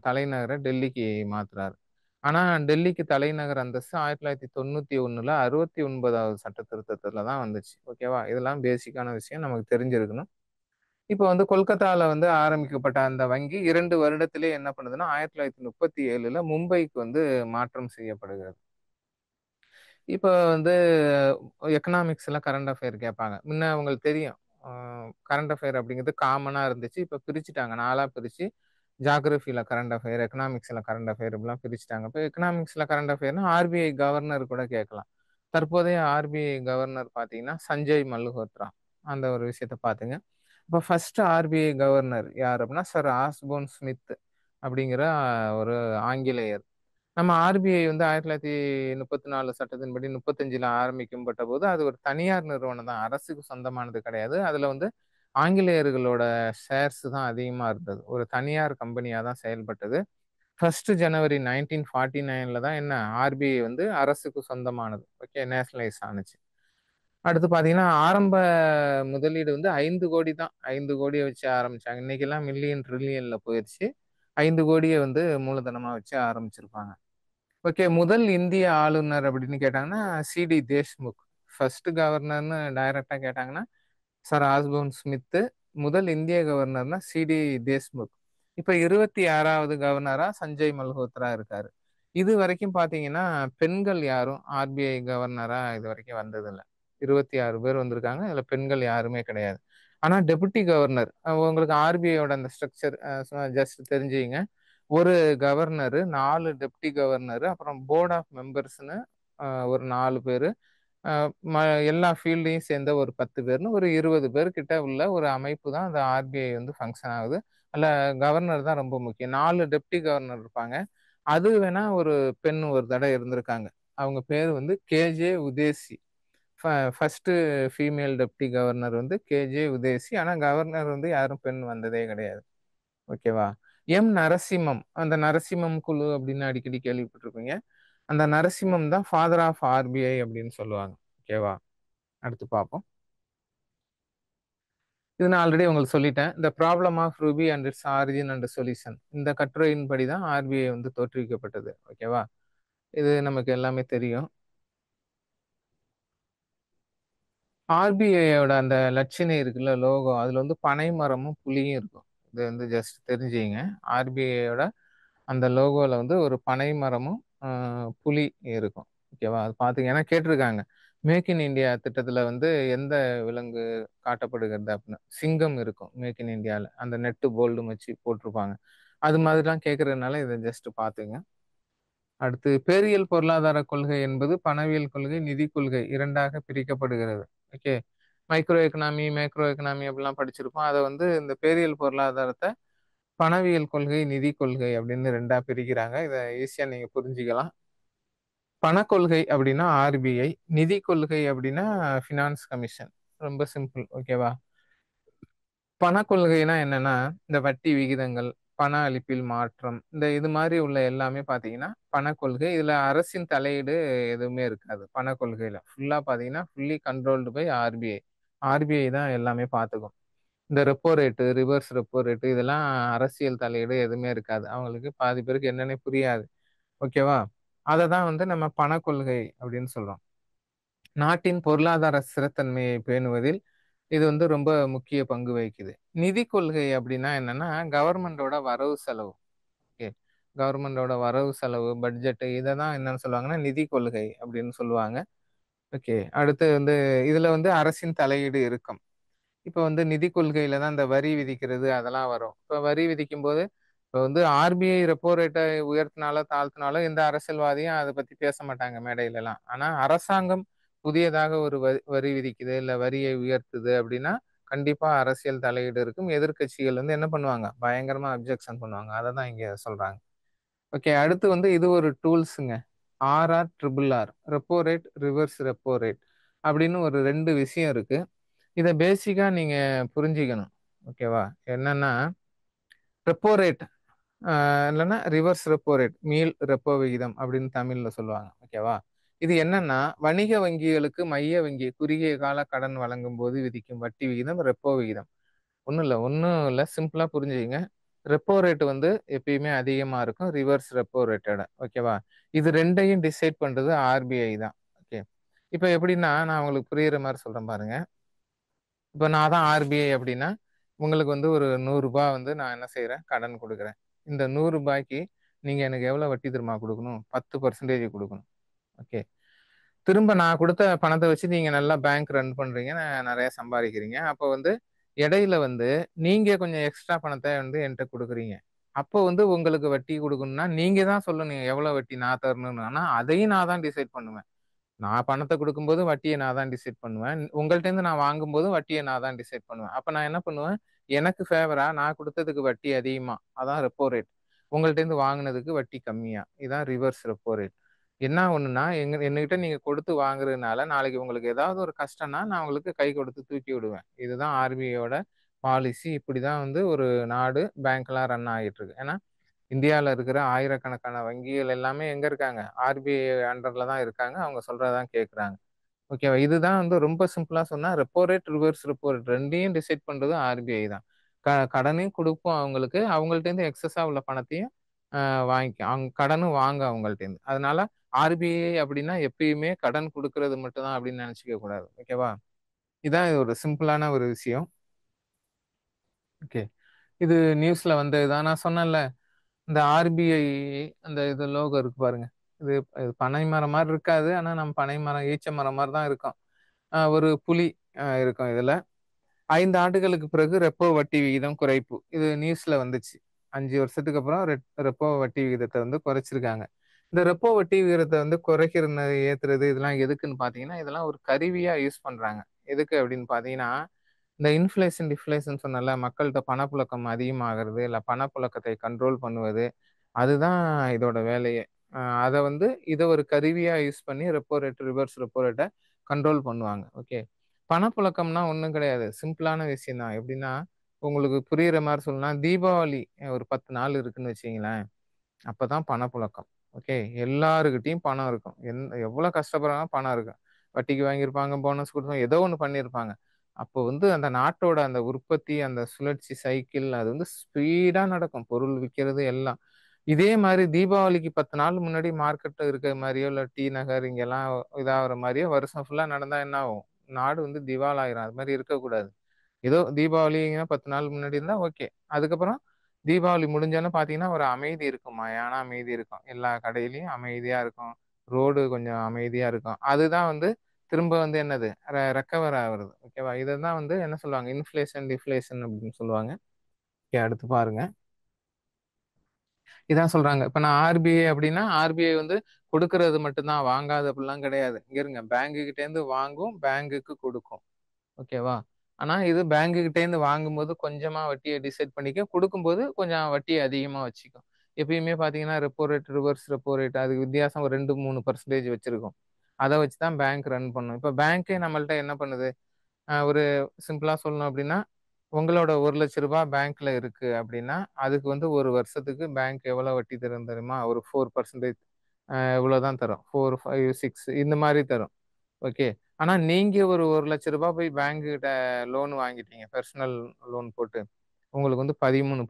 தலைநகரை டெல்லிக்கு மாத்துறாரு. ஆனா டெல்லிக்கு தலைநகர் அந்தஸ்து 1991ல 69வது சட்ட திருத்தத்துல தான் வந்துச்சு. ஓகேவா? இதெல்லாம் பேசிக்கான விஷயம், நமக்கு தெரிஞ்சிருக்கணும். இப்ப வந்து கொல்கத்தால வந்து ஆரம்பிக்கப்பட்ட அந்த வங்கி 2 வருடத்திலே என்ன பண்ணுதுன்னா, 1937ல மும்பைக்கு வந்து மாற்றம் செய்யப்படுகிறது. இப்ப வந்து எக்கனாமிக்ஸ்ல கரண்ட் அஃபேர் கேட்பாங்க. முன்ன அவங்களுக்கு தெரியும். கரண்ட் அஃபேர் அப்படிங்கிறது காமனா இருந்துச்சு. இப்ப பிரிச்சுட்டாங்க. 4ஆ பிரிச்சு ஜியோகிராஃபில கரண்ட் அஃபேர், எக்கனாமிக்ஸ்ல கரண்ட் அஃபேர் இப்படிலாம் பிரிச்சுட்டாங்க. இப்ப எக்கனாமிக்ஸ்ல கரண்ட் அஃபேர்னா ஆர்பிஐ கவர்னர் கூட கேட்கலாம். தற்போதைய ஆர்பிஐ கவர்னர் பாத்தீங்கன்னா சஞ்சய் மல்ஹோத்ரா. அந்த ஒரு விஷயத்த பாத்துங்க. இப்ப ஃபர்ஸ்ட் ஆர்பிஐ கவர்னர் யார் அப்படின்னா சர் ஆஸ்போன் ஸ்மித் அப்படிங்கிற ஒரு ஆங்கிலேயர். நம்ம ஆர்பிஐ வந்து 1934 சட்டத்தின்படி 35ல ஆரம்பிக்கப்பட்ட போது அது ஒரு தனியார் நிறுவனம் தான், அரசுக்கு சொந்தமானது கிடையாது. அதுல வந்து ஆங்கிலேயர்களோட ஷேர்ஸ் தான் அதிகமா இருந்தது. ஒரு தனியார் கம்பெனியா தான் செயல்பட்டது. 1 ஜனவரி 1949ல தான் என்ன ஆர்பிஐ வந்து அரசுக்கு சொந்தமானது. ஓகே, நேஷனலைஸ் ஆனுச்சு. அடுத்து பாத்தீங்கன்னா ஆரம்ப முதலீடு வந்து 5 கோடி தான். 5 கோடியை வச்சு ஆரம்பிச்சாங்க. இன்னைக்கெல்லாம் மில்லியன் ட்ரில்லியன்ல போயிடுச்சு. 5 கோடியை வந்து மூலதனமா வச்சு ஆரம்பிச்சிருப்பாங்க. ஓகே, முதல் இந்திய ஆளுநர் அப்படின்னு கேட்டாங்கன்னா சிடி தேஷ்முக். ஃபர்ஸ்ட் கவர்னர்னு டைரக்டா கேட்டாங்கன்னா சார் ஆஸ்போன் ஸ்மித். முதல் இந்திய கவர்னர்னா சிடி தேஷ்முக். இப்ப 26வது கவர்னரா சஞ்சய் மல்ஹோத்ரா இருக்காரு. இது வரைக்கும் பாத்தீங்கன்னா பெண்கள் யாரும் ஆர்பிஐ கவர்னரா இது வரைக்கும் வந்ததில்லை. 26 பேர் வந்திருக்காங்க. இதுல பெண்கள் யாருமே கிடையாது. ஆனா டெபுட்டி கவர்னர், உங்களுக்கு ஆர்பிஐயோட அந்த ஸ்ட்ரக்சர் ஜஸ்ட் தெரிஞ்சுங்க. ஒரு கவர்னரு, 4 டெப்டி கவர்னரு, அப்புறம் போர்ட் ஆஃப் மெம்பர்ஸ்னு ஒரு 4 பேரு, எல்லா ஃபீல்டையும் சேர்ந்த ஒரு 10 பேர்னு ஒரு 20 பேர் கிட்ட உள்ள ஒரு அமைப்பு தான் அந்த ஆர்பிஐ வந்து ஃபங்க்ஷன் ஆகுது. அல்ல, கவர்னர் தான் ரொம்ப முக்கியம். 4 டெப்டி கவர்னர் இருப்பாங்க. அது வேணா ஒரு பெண் ஒரு தடவை இருந்திருக்காங்க. அவங்க பேர் வந்து KJ Udeshi. First female deputy governor வந்து கேஜே உதேசி. ஆனா கவர்னர் வந்து யாரும் பெண் வந்ததே கிடையாது. ஓகேவா? எம் நரசிம்மம், அந்த நரசிம்மம் குழு அப்படின்னு அடிக்கடி கேள்விப்பட்டிருப்பீங்க. அந்த நரசிம்மம் தான் ஃபாதர் ஆஃப் ஆர்பிஐ அப்படின்னு சொல்லுவாங்க. ஓகேவா? அடுத்து பார்ப்போம். இது நான் ஆல்ரெடி உங்களுக்கு சொல்லிட்டேன். The problem of rupee and its origin and solution. இந்த கட்டுரையின்படி தான் ஆர்பிஐ வந்து தோற்றுவிக்கப்பட்டது. ஓகேவா? இது நமக்கு எல்லாமே தெரியும். ஆர்பிஐயோட அந்த லட்சணை இருக்குல்ல, லோகோ, அதுல வந்து பனை மரமும் புலியும் இருக்கும். இது வந்து ஜஸ்ட் தெரிஞ்சுங்க. ஆர்பிஐயோட அந்த லோகோல வந்து ஒரு பனை மரமும் புலி இருக்கும். ஓகேவா? அது பார்த்துங்க. ஏன்னா கேட்டிருக்காங்க. மேக் இன் இந்தியா திட்டத்துல வந்து எந்த விலங்கு காட்டப்படுகிறது அப்படின்னு. சிங்கம் இருக்கும் மேக் இன் இந்தியால. அந்த நெட்டு போல்டும் வச்சு போட்டிருப்பாங்க. அது மாதிரிலாம் கேட்கறதுனால இதை ஜஸ்ட் பார்த்துங்க. அடுத்து பேரியல் பொருளாதார கொள்கை என்பது பணவியல் கொள்கை, நிதி கொள்கை இரண்டாக பிரிக்கப்படுகிறது. Okay. Micro economy, macro economy அப்படிலாம் படிச்சிருப்போம். அதை வந்து இந்த பேரியல் பொருளாதாரத்தை பணவியல் கொள்கை, நிதி கொள்கை அப்படின்னு ரெண்டா பிரிக்கிறாங்க. இதை ஈஸியா நீங்க புரிஞ்சுக்கலாம். பணக்கொள்கை அப்படின்னா ஆர்பிஐ, நிதி கொள்கை அப்படின்னா ஃபினான்ஸ் கமிஷன். ரொம்ப சிம்பிள். ஓகேவா? பணக்கொள்கைனா என்னன்னா, இந்த வட்டி விகிதங்கள், பண அளிப்பில் மாற்றம், இந்த இது மாதிரி உள்ள எல்லாமே பார்த்தீங்கன்னா பணக்கொள்கை. இதுல அரசின் தலையீடு எதுவுமே இருக்காது பணக்கொள்கையில. ஃபுல்லா பார்த்தீங்கன்னா fully controlled by RBI. RBI தான் எல்லாமே பார்த்துக்கும். இந்த repo rate, reverse repo rate, இதெல்லாம் அரசியல் தலையீடு எதுவுமே இருக்காது. அவங்களுக்கு பாதி பேருக்கு என்னன்னே புரியாது. ஓகேவா? அதை தான் வந்து நம்ம பணக்கொள்கை அப்படின்னு சொல்றோம். நாட்டின் பொருளாதார ஸ்திரத்தன்மையை பேணுவதில் இது வந்து ரொம்ப முக்கிய பங்கு வகிக்குது. நிதி கொள்கை அப்படின்னா என்னன்னா, கவர்மெண்டோட வரவு செலவு. ஓகே. கவர்மெண்டோட வரவு செலவு, பட்ஜெட், இதை தான் என்னன்னு சொல்லுவாங்கன்னா நிதி கொள்கை அப்படின்னு சொல்லுவாங்க. ஓகே. அடுத்து வந்து இதுல வந்து அரசின் தலையீடு இருக்கும். இப்ப வந்து நிதி கொள்கையில தான் இந்த வரி விதிக்கிறது அதெல்லாம் வரும். இப்ப வரி விதிக்கும் போது இப்ப வந்து ஆர்பிஐ ரெப்போ ரேட்டை உயர்த்தினாலோ தாழ்த்தினாலோ எந்த அரசியல்வாதியும் அதை பத்தி பேச மாட்டாங்க மேடையில எல்லாம். ஆனா அரசாங்கம் புதியதாக ஒரு வரி விதிக்குது இல்ல வரியை உயர்த்துது அப்படின்னா கண்டிப்பா அரசியல் தலையீடு இருக்கும். எதிர்க்கட்சிகள் வந்து என்ன பண்ணுவாங்க? பயங்கரமா அப்ஜெக்ஷன் பண்ணுவாங்க. அதை தான் இங்க சொல்றாங்க. ஓகே. அடுத்து வந்து இது ஒரு டூல்ஸுங்க. RR RRR, repo rate, reverse repo rate அப்படின்னு ஒரு ரெண்டு விஷயம் இருக்கு. இதை பேசிக்கா நீங்க புரிஞ்சுக்கணும். ஓகேவா? என்னன்னா ரெப்போ ரேட் இல்லைன்னா ரிவர்ஸ் ரெப்போ ரேட், மீள் ரெப்போ விகிதம் அப்படின்னு தமிழ்ல சொல்லுவாங்க. ஓகேவா? இது என்னன்னா வணிக வங்கிகளுக்கு மைய வங்கி குறுகிய கால கடன் வழங்கும் போது விதிக்கும் வட்டி விகிதம் ரெப்போ விகிதம். ஒன்றும் இல்லை, சிம்பிளா புரிஞ்சுக்கங்க. ரெப்போ ரேட் வந்து எப்பயுமே அதிகமா இருக்கும் ரிவர்ஸ் ரெப்போ ரேட்டோட. ஓகேவா? இது ரெண்டையும் டிசைட் பண்றது ஆர்பிஐ தான். ஓகே. இப்போ எப்படின்னா நான் உங்களுக்கு புரியுற மாதிரி சொல்றேன் பாருங்க. இப்போ நான் தான் ஆர்பிஐ அப்படின்னா உங்களுக்கு வந்து ஒரு 100 ரூபாய் வந்து நான் என்ன செய்யறேன்? கடன் கொடுக்குறேன். இந்த 100 ரூபாய்க்கு நீங்க எனக்கு எவ்வளவு வட்டி திரும்ப கொடுக்கணும்? 10% கொடுக்கணும். ஓகே. திரும்ப நான் கொடுத்த பணத்தை வச்சு நீங்க நல்லா பேங்க் ரன் பண்றீங்க, நிறைய சம்பாதிக்கிறீங்க. அப்போ வந்து இடையில வந்து நீங்க கொஞ்சம் எக்ஸ்ட்ரா பணத்தை வந்து என்கிட்ட கொடுக்குறீங்க. அப்போ வந்து உங்களுக்கு வட்டி கொடுக்கணும்னா நீங்க தான் சொல்லணும் எவ்வளவு வட்டி நான் தரணும்னு. ஆனா அதையும் நான் தான் டிசைட் பண்ணுவேன். நான் பணத்தை கொடுக்கும்போது வட்டியை நான் தான் டிசைட் பண்ணுவேன். உங்கள்ட்ட இருந்து நான் வாங்கும்போது வட்டியை நான் தான் டிசைட் பண்ணுவேன். அப்ப நான் என்ன பண்ணுவேன்? எனக்கு ஃபேவரா நான் கொடுத்ததுக்கு வட்டி அதிகமா, அதான் ரெப்போ ரேட். உங்கள்ட்ட இருந்து வாங்கினதுக்கு வட்டி கம்மியா, இதான் ரிவர்ஸ் ரெப்போ ரேட். என்ன ஒண்ணுன்னா என்கிட்ட நீங்க கொடுத்து வாங்குறதுனால நாளைக்கு உங்களுக்கு ஏதாவது ஒரு கஷ்டம்னா நான் உங்களுக்கு கை கொடுத்து தூக்கி விடுவேன். இதுதான் ஆர்பிஐயோட பாலிசி. இப்படிதான் வந்து ஒரு நாடு பேங்க்லாம் ரன் ஆகிட்டு இருக்கு. ஏன்னா இந்தியாவில் இருக்கிற ஆயிரக்கணக்கான வங்கிகள் எல்லாமே எங்க இருக்காங்க? ஆர்பிஐ அண்டர்ல தான் இருக்காங்க. அவங்க சொல்றதான் கேட்குறாங்க. ஓகேவா? இதுதான் வந்து ரொம்ப சிம்பிளா சொன்னா repo rate, reverse repo rate ரெண்டையும் டிசைட் பண்றது ஆர்பிஐ தான். கடனையும் கொடுப்போம் அவங்களுக்கு. அவங்கள்ட்ட இருந்து எக்ஸஸா உள்ள பணத்தையும் வாங்கிக்க. அவங்க கடனும் வாங்க அவங்கள்ட்ட இருந்து. அதனால ஆர்பிஐ அப்படின்னா எப்பயுமே கடன் கொடுக்கறது மட்டும் தான் அப்படின்னு நினைச்சுக்க கூடாது. ஓகேவா? இதான் இது ஒரு சிம்பிளான ஒரு விஷயம். ஓகே. இது நியூஸ்ல வந்ததுதான். நான் சொன்னேன்ல இந்த ஆர்பிஐ அந்த இது லோகோ இருக்கு பாருங்க. இது இது பனை மரம் மாதிரி இருக்காது. ஆனா நம்ம பனை மரம், ஈச்ச மரம் மாதிரி தான் இருக்கும். ஒரு புலி இருக்கும் இதுல. 5 ஆண்டுகளுக்கு பிறகு ரெப்போ வட்டி விகிதம் குறைப்பு. இது நியூஸ்ல வந்துச்சு. 5 வருஷத்துக்கு அப்புறம் ரெப்போ வட்டி விகிதத்தை வந்து குறைச்சிருக்காங்க. இந்த ரெப்போ வட்டி விகிதத்தை வந்து குறைக்கிறது, ஏத்துறது, இதெல்லாம் எதுக்குன்னு பாத்தீங்கன்னா இதெல்லாம் ஒரு கருவியா யூஸ் பண்றாங்க. எதுக்கு அப்படின்னு பாத்தீங்கன்னா இந்த இன்ஃப்ளேஷன் டிஃப்ளேஷன் சொன்னல, மக்கள்கிட்ட பணப்புழக்கம் அதிகமாகிறது இல்ல பணப்புழக்கத்தை கண்ட்ரோல் பண்ணுவது, அதுதான் இதோட வேலையே. அதை வந்து இதை ஒரு கருவியா யூஸ் பண்ணி ரெப்போ ரேட், ரிவர்ஸ் ரெப்போ ரேட்டை கண்ட்ரோல் பண்ணுவாங்க. ஓகே. பணப்புழக்கம்னா ஒண்ணும் கிடையாது. சிம்பிளான விஷயம் தான். எப்படின்னா, உங்களுக்கு புரியிற மாரி சொல்லணும்னா, தீபாவளி ஒரு 10 நாள் இருக்குன்னு வச்சுக்கங்களேன். அப்பதான் பணப்புழக்கம். ஓகே. எல்லார்கிட்டயும் பணம் இருக்கும். எவ்வளோ கஷ்டப்படுறாங்க பணம் இருக்கும். வட்டிக்கு வாங்கியிருப்பாங்க, போனஸ் குடுப்பாங்க, ஏதோ ஒண்ணு பண்ணியிருப்பாங்க. அப்போ வந்து அந்த நாட்டோட அந்த உற்பத்தி, அந்த சுழற்சி சைக்கிள் அது வந்து ஸ்பீடா நடக்கும். பொருள் விக்கிறது எல்லாம். இதே மாரி தீபாவளிக்கு 10 நாள் முன்னாடி மார்க்கெட்ல இருக்கிற மாரியோ, இல்ல டி நகர் இங்கெல்லாம் இதாகுற மாரியோ வருஷம் ஃபுல்லா நடந்தா என்ன ஆகும்? நாடு வந்து திவாலாயிரும். அது மாரி இருக்கக்கூடாது. ஏதோ தீபாவளின்னா 10 நாள் முன்னாடி இருந்தா ஓகே. அதுக்கப்புறம் தீபாவளி முடிஞ்சோனே பார்த்தீங்கன்னா, ஒரு அமைதி இருக்கும். மயான அமைதி இருக்கும். எல்லா கடையிலயும் அமைதியா இருக்கும். ரோடு கொஞ்சம் அமைதியா இருக்கும். அதுதான் வந்து திரும்ப வந்து என்னது? ரெக்கவர் ஆவுறது. ஓகேவா? இததான் வந்து என்ன சொல்லுவாங்க? இன்ஃப்ளேஷன், டிஃப்ளேஷன் அப்படின்னு சொல்லுவாங்க. ஓகே அடுத்து பாருங்க. இதான் சொல்றாங்க. இப்ப நான் ஆர்பிஐ அப்படின்னா, ஆர்பிஐ வந்து கொடுக்கிறது மட்டும் தான், வாங்காது அப்படிலாம் கிடையாது. இங்க இருங்க பேங்க் கிட்டேருந்து வாங்கும், பேங்குக்கு கொடுக்கும். ஓகேவா? ஆனா இது பேங்க் கிட்டேருந்து வாங்கும்போது கொஞ்சமா வட்டிய டிசைட் பண்ணிக்கும். குடுக்கும்போது கொஞ்சம் வட்டிய அதிகமா வச்சுக்கும். எப்பயுமே பார்த்தீங்கன்னா, repo rate, reverse repo rate அதுக்கு வித்தியாசம் ஒரு 2, 3% வச்சிருக்கும். அத வச்சு தான் பேங்க் ரன் பண்ணும். இப்ப பேங்கே நம்மள்ட்ட என்ன பண்ணுது? ஒரு சிம்பிளா சொல்லணும் அப்படின்னா, உங்களோட ரூ. 1,00,000 பேங்க்ல இருக்கு அப்படின்னா, அதுக்கு வந்து 1 வருஷத்துக்கு பேங்க் எவ்வளோ வட்டி தரும் தெரியுமா? ஒரு 4% இவ்வளோதான் தரும். 4, 5, 6 இந்த மாரி தரும். ஓகே. ஆனா நீங்க ஒரு ரூ. 1,00,000 போய் பேங்க் கிட்ட லோன் வாங்கிட்டீங்க. பெர்சனல் லோன் போட்டு. உங்களுக்கு வந்து 13%,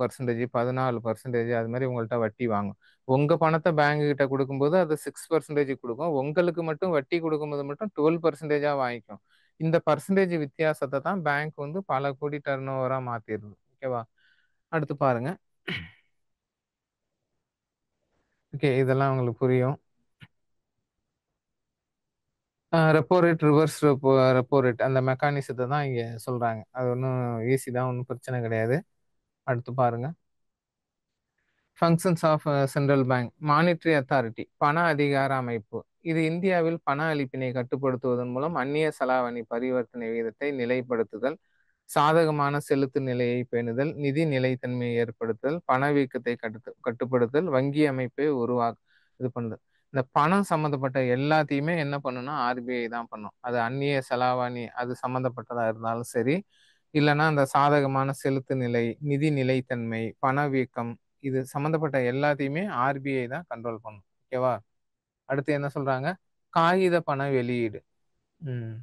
14% அது மாரி உங்கள்ட்ட வட்டி வாங்கும். உங்க பணத்த பேங்க் கிட்ட குடுக்கும்போது அது 6% குடுக்கும். உங்களுக்கு மட்டும் வட்டி குடுக்கும்போது மட்டும் 12%ஆ வாங்கிக்கும். இந்த பெர்சன்டேஜ் வித்தியாசத்த தான் பேங்க் வந்து பல கோடி டர்ன் ஓவரா மாத்திருது. ஓகேவா? அடுத்து பாருங்க. ஓகே. இதெல்லாம் உங்களுக்கு புரியும். Repo rate, reverse repo rate அந்த மெக்கானிசத்த தான் இங்க சொல்றாங்க. அது ஒண்ணும் ஈஸி தான். ஒண்ணும் பிரச்சனை கிடையாது. அடுத்து பாருங்க. Functions of central bank monetary authority பண அதிகார அமைப்பு. இது இந்தியாவில் பண அளிப்பினை கட்டுப்படுத்துவதன் மூலம் அந்நிய செலாவணி பரிவர்த்தனை விகிதத்தை நிலைப்படுத்துதல், சாதகமான செலுத்து நிலையை பேணுதல், நிதி நிலைத்தன்மையை ஏற்படுத்துதல், பணவீக்கத்தை கட்டுப்படுத்தல், வங்கி அமைப்பை இது பண்ணுது. இந்த பணம் சம்பந்தப்பட்ட எல்லாத்தையுமே என்ன பண்ணும்னா ஆர்பிஐ தான் பண்ணும். அது அந்நிய செலாவணி அது சம்பந்தப்பட்டதா இருந்தாலும் சரி, இல்லைன்னா அந்த சாதகமான செலுத்து நிலை, நிதி நிலைத்தன்மை, பணவீக்கம் இது சம்பந்தப்பட்ட எல்லாத்தையுமே ஆர்பிஐ தான் கண்ட்ரோல் பண்ணும். ஓகேவா? அடுத்து என்ன சொல்றாங்க? காகித பண வெளியீடு. ம்.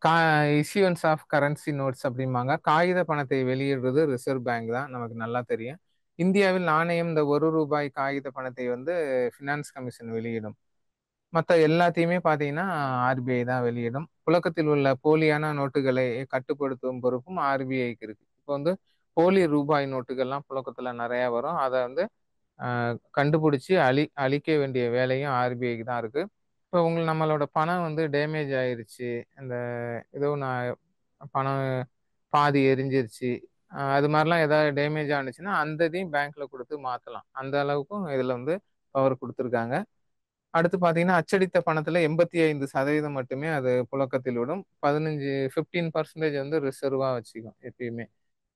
கா இஷ்யூவன்ஸ் ஆஃப் கரன்சி நோட்ஸ் அப்படிம்பாங்க. காகித பணத்தை வெளியிடுறது ரிசர்வ் பேங்க் தான். நமக்கு நல்லா தெரியும். இந்தியாவில் நாணயம் இந்த ரூ. 1 காகித பணத்தை வந்து ஃபினான்ஸ் கமிஷன் வெளியிடும். மத்த எல்லாத்தையுமே பார்த்தீங்கன்னா, ஆர்பிஐ தான் வெளியிடும். புழக்கத்தில் உள்ள போலியான நோட்டுகளை கட்டுப்படுத்தும் பொறுப்பும் ஆர்பிஐக்கு இருக்கு. இப்போ வந்து போலி ரூபாய் நோட்டுகள்லாம் புழக்கத்துல நெறையா வரும். அத வந்து அ கண்டுபிடிச்சு அழிக்க வேண்டிய வேலையும் ஆர்பிஐக்கு தான் இருக்கு. இப்போ நம்மளோட பணம் வந்து டேமேஜ் ஆயிருச்சு. இந்த ஏதோ ஒண்ணு பணம் பாதி எரிஞ்சிருச்சு. அது மாரிலாம் ஏதாவது டேமேஜ் ஆனுச்சுன்னா, அந்த இதையும் பேங்க்ல குடுத்து மாத்தலாம். அந்த அளவுக்கும் இதுல வந்து பவர் குடுத்துருக்காங்க. அடுத்து பார்த்தீங்கன்னா, அச்சடித்த பணத்துல 85% மட்டுமே அது புழக்கத்தில் விடும். 15% வந்து ரிசர்வா வச்சுக்கும் எப்பயுமே.